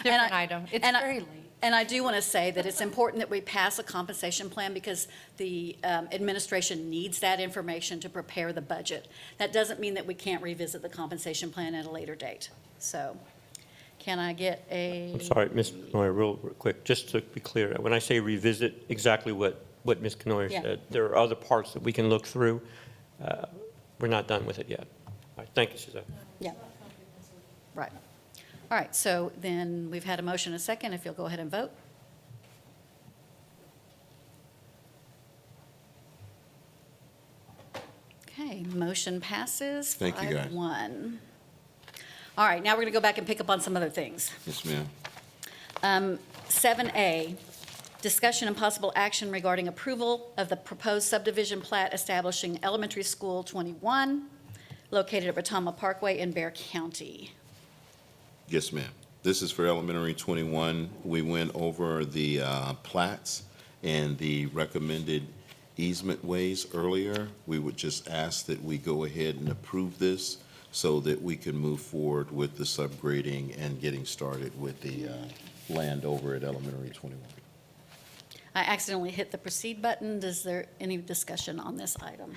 different item. It's and I- very late. And I do want to say that it's important that we pass a compensation plan because the administration needs that information to prepare the budget. That doesn't mean that we can't revisit the compensation plan at a later date. So can I get a? I'm sorry, Ms. Knoyer, real quick, just to be clear, when I say revisit, exactly what Ms. Knoyer Yeah. said. There are other parts that we can look through. We're not done with it yet. All right, thank you, Suzanne. Yeah. Right. All right, so then we've had a motion and a second. If you'll go ahead and vote. Okay, motion passes. Thank you, guys. 5-1. All right, now we're going to go back and pick up on some other things. Yes, ma'am. 7A, discussion and possible action regarding approval of the proposed subdivision plat establishing Elementary School 21 located at Retama Parkway in Bexar County. Yes, ma'am. This is for Elementary 21. We went over the plats and the recommended easement ways earlier. We would just ask that we go ahead and approve this so that we can move forward with the subgrading and getting started with the land over at Elementary 21. I accidentally hit the proceed button. Is there any discussion on this item?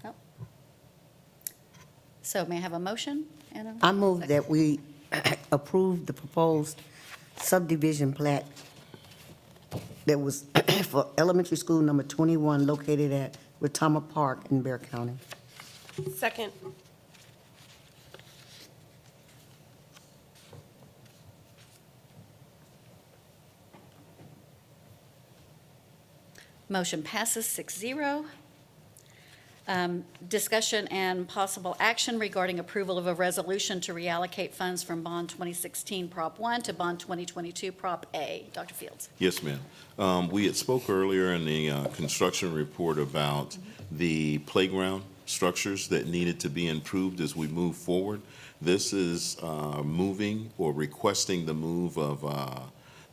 No? So may I have a motion? And a I move second? that we approve the proposed subdivision plat that was for elementary school number 21 located at Retama Park in Bexar County. Second? Motion passes 6-0. Discussion and possible action regarding approval of a resolution to reallocate funds from Bond 2016 Prop 1 to Bond 2022 Prop A. Dr. Fields. Yes, ma'am. We had spoke earlier in the construction report about the playground structures that needed to be improved as we move forward. This is moving or requesting the move of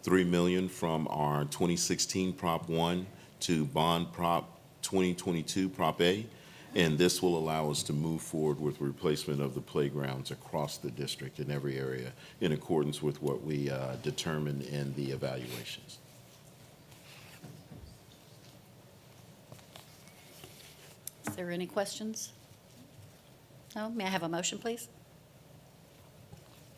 $3 million from our 2016 Prop 1 to Bond Prop 2022 Prop A. And this will allow us to move forward with replacement of the playgrounds across the district in every area in accordance with what we determined in the evaluations. Is there any questions? No? May I have a motion, please?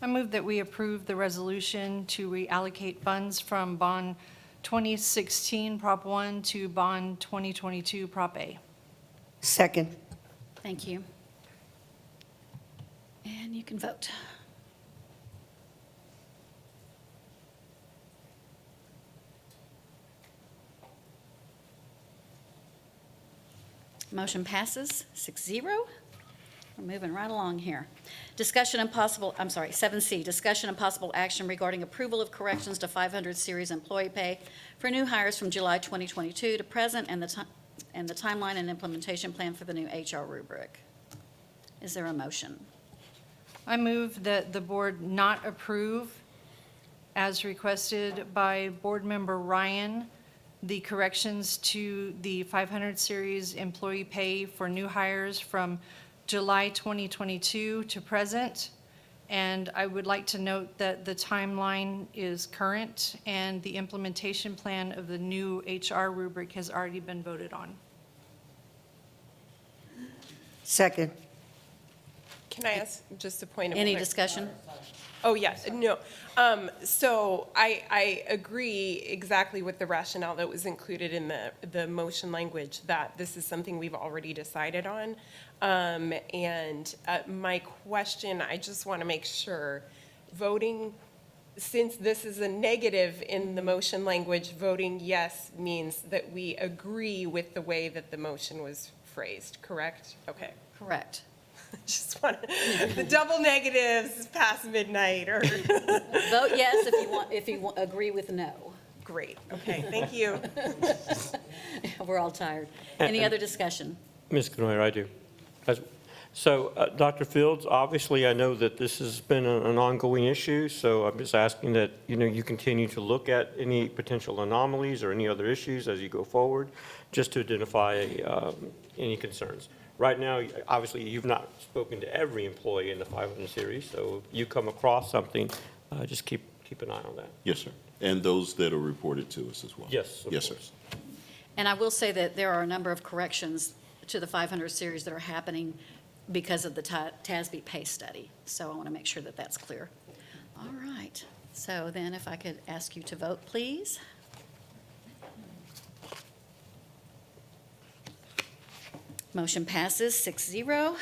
I move that we approve the resolution to reallocate funds from Bond 2016 Prop 1 to Bond 2022 Prop A. Second. Thank you. And you can vote. Motion passes 6-0. We're moving right along here. Discussion and possible, 7C, discussion and possible action regarding approval of corrections to 500 series employee pay for new hires from July 2022 to present and the timeline and implementation plan for the new HR rubric. Is there a motion? I move that the board not approve, as requested by Board Member Ryan, the corrections to the 500 series employee pay for new hires from July 2022 to present. And I would like to note that the timeline is current and the implementation plan of the new HR rubric has already been voted on. Second. Can I ask just a point of Any clar- discussion? Oh, yes, no. So I agree exactly with the rationale that was included in the motion language, that this is something we've already decided on. And my question, I just want to make sure, voting, since this is a negative in the motion language, voting yes means that we agree with the way that the motion was phrased, correct? Okay. Correct. Just want the double negatives past midnight or. Vote yes if you agree with no. Great, okay, thank you. We're all tired. Any other discussion? Ms. Canoyer, I do. So, Dr. Fields, obviously, I know that this has been an ongoing issue, so I'm just asking that, you continue to look at any potential anomalies or any other issues as you go forward, just to identify any concerns. Right now, obviously, you've not spoken to every employee in the 500 series, so if you come across something, just keep an eye on that. Yes, sir. And those that are reported to us as well. Yes, of Yes, sir. course. And I will say that there are a number of corrections to the 500 series that are happening because of the TASB pay study. So I want to make sure that that's clear. All right. So then if I could ask you to vote, please. Motion passes 6-0.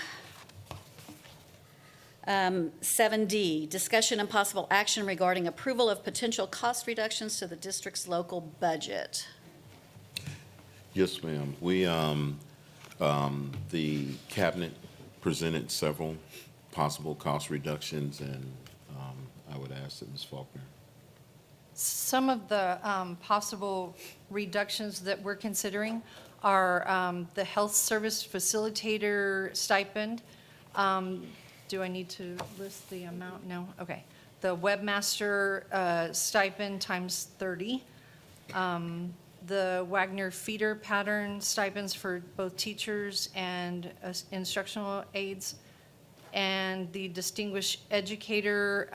7D, discussion and possible action regarding approval of potential cost reductions to the district's local budget. Yes, ma'am. We, the cabinet presented several possible cost reductions, and I would ask that Ms. Faulkner. Some of the possible reductions that we're considering are the health service facilitator stipend. Do I need to list the amount? No? Okay. The webmaster stipend times 30. The Wagner feeder pattern stipends for both teachers and instructional aides. And the distinguished educator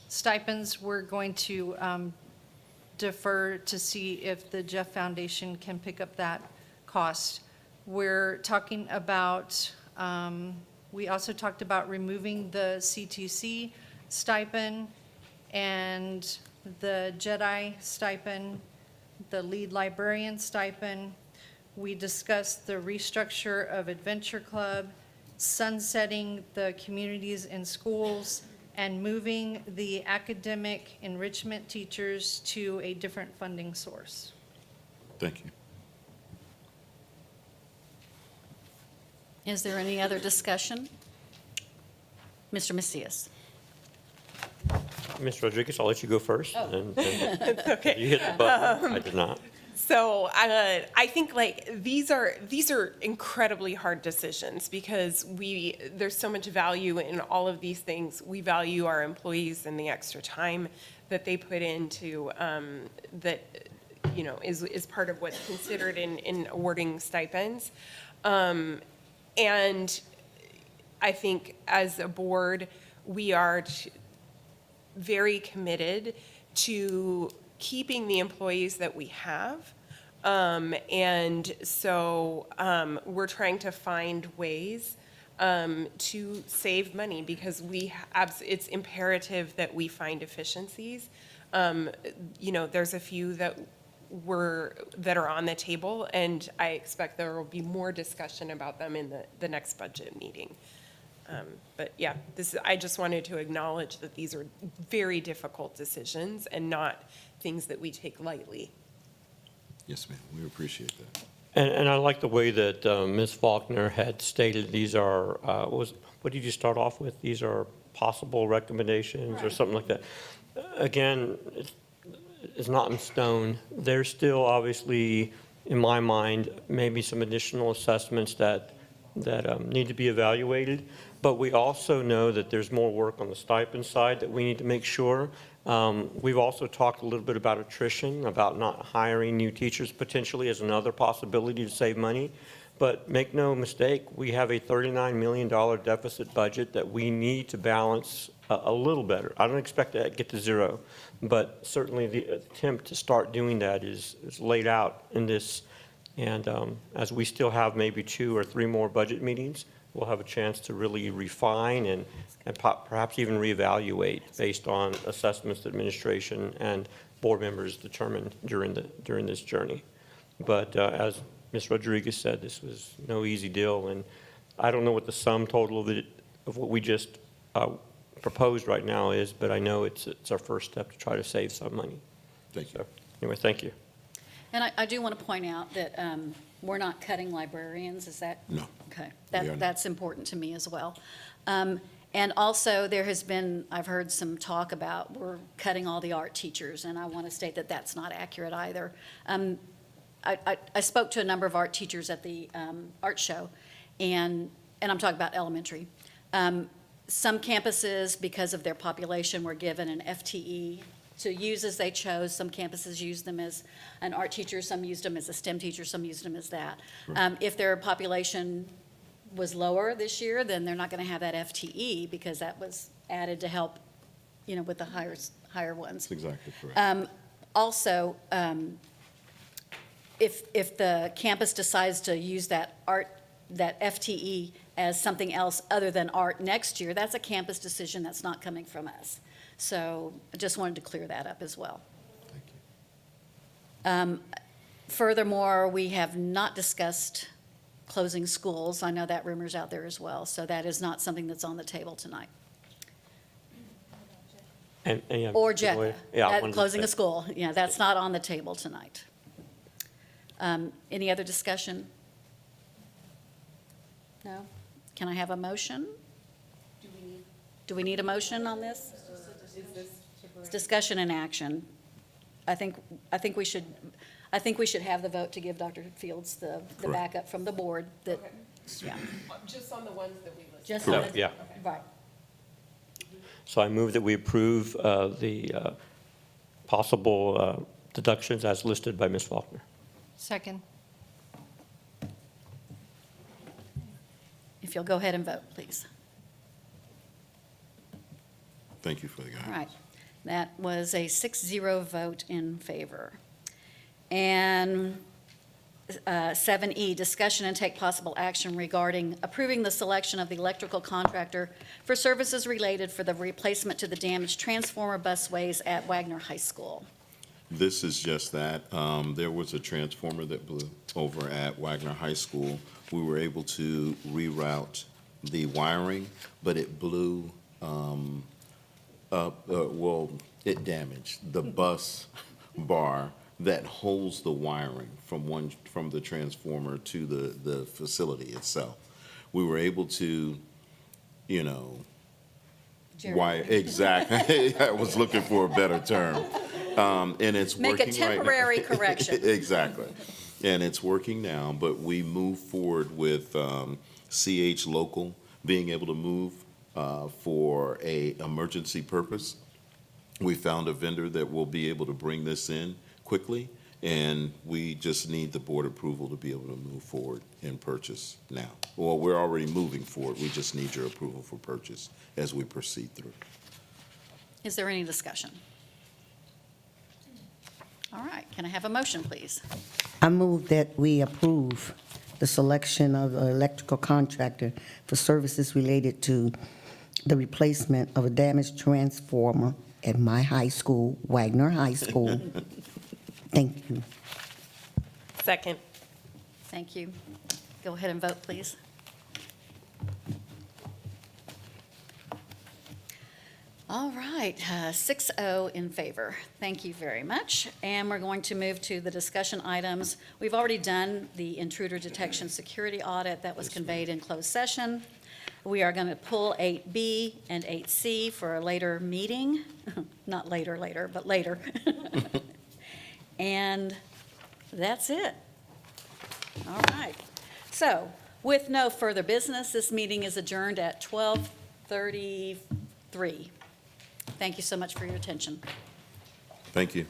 stipends, we're going to defer to see if the Jeff Foundation can pick up that cost. We're talking about, we also talked about removing the CTC stipend and the JEDI stipend, the lead librarian stipend. We discussed the restructure of Adventure Club, sunsetting the communities and schools, and moving the academic enrichment teachers to a different funding source. Thank you. Is there any other discussion? Mr. Macias? Ms. Rodriguez, I'll let you go first. Oh. Okay. You hit the button. I did not. So I think like these are incredibly hard decisions because there's so much value in all of these things. We value our employees and the extra time that they put into that is part of what's considered in awarding stipends. And I think as a board, we are very committed to keeping the employees that we have. And so we're trying to find ways to save money because it's imperative that we find efficiencies. There's a few that are on the table, and I expect there will be more discussion about them in the next budget meeting. But yeah, I just wanted to acknowledge that these are very difficult decisions and not things that we take lightly. Yes, ma'am, we appreciate that. And I like the way that Ms. Faulkner had stated these are, what did you start off with? These are possible recommendations or something like that. Again, it's not in stone. There's still obviously, in my mind, maybe some additional assessments that need to be evaluated. But we also know that there's more work on the stipend side that we need to make sure. We've also talked a little bit about attrition, about not hiring new teachers potentially as another possibility to save money. But make no mistake, we have a $39 million deficit budget that we need to balance a little better. I don't expect to get to zero, but certainly the attempt to start doing that is laid out in this. And as we still have maybe 2 or 3 more budget meetings, we'll have a chance to really refine and perhaps even reevaluate based on assessments that administration and board members determined during this journey. But as Ms. Rodriguez said, this was no easy deal, and I don't know what the sum total of what we just proposed right now is, but I know it's our first step to try to save some money. Thank you. So, anyway, thank you. And I do want to point out that we're not cutting librarians, is that? No. Okay, We are not. that's important to me as well. And also, there has been, I've heard some talk about we're cutting all the art teachers, and I want to state that that's not accurate either. I spoke to a number of art teachers at the art show, and I'm talking about elementary. Some campuses, because of their population, were given an FTE to use as they chose. Some campuses used them as an art teacher, some used them as a STEM teacher, some used them as that. If their population was lower this year, then they're not going to have that FTE because that was added to help, with the higher ones. That's exactly correct. Also, if the campus decides to use that FTE as something else other than art next year, that's a campus decision that's not coming from us. So I just wanted to clear that up as well. Thank you. Furthermore, we have not discussed closing schools. I know that rumor's out there as well, so that is not something that's on the table tonight. And, yeah, Or Mr. Boyd. JECA, Yeah, I wanted to closing say- a school. Yeah, that's not on the table tonight. Any other discussion? No? Can I have a motion? Do we need a motion on this? It's discussion and action. I think we should have the vote to give Dr. Fields the Correct. backup from the board that, yeah. Just on the ones that we listed. Just Correct, on the- yeah. Right. So I move that we approve the possible deductions as listed by Ms. Faulkner. Second. If you'll go ahead and vote, please. Thank you for the guidance. All right. That was a 6-0 vote in favor. And 7E, discussion and take possible action regarding approving the selection of the electrical contractor for services related for the replacement to the damaged transformer busways at Wagner High School. This is just that. There was a transformer that blew over at Wagner High School. We were able to reroute the wiring, but it blew it damaged the bus bar that holds the wiring from the transformer to the facility itself. we were able to, you know, Jeremy. why, exactly, I was looking for a better term. And it's Make a working right now. temporary correction. Exactly. And it's working now, but we move forward with CH Local being able to move for a emergency purpose. We found a vendor that will be able to bring this in quickly, and we just need the board approval to be able to move forward and purchase now. Well, we're already moving forward. We just need your approval for purchase as we proceed through. Is there any discussion? All right, can I have a motion, please? I move that we approve the selection of an electrical contractor for services related to the replacement of a damaged transformer at my high school, Wagner High School. Thank you. Second. Thank you. Go ahead and vote, please. All right, 6-0 in favor. Thank you very much. And we're going to move to the discussion items. We've already done the intruder detection security audit that was conveyed in closed session. We are going to pull 8B and 8C for a later meeting. Not later, but later. And that's it. All right. So with no further business, this meeting is adjourned at 12:33. Thank you so much for your attention. Thank you.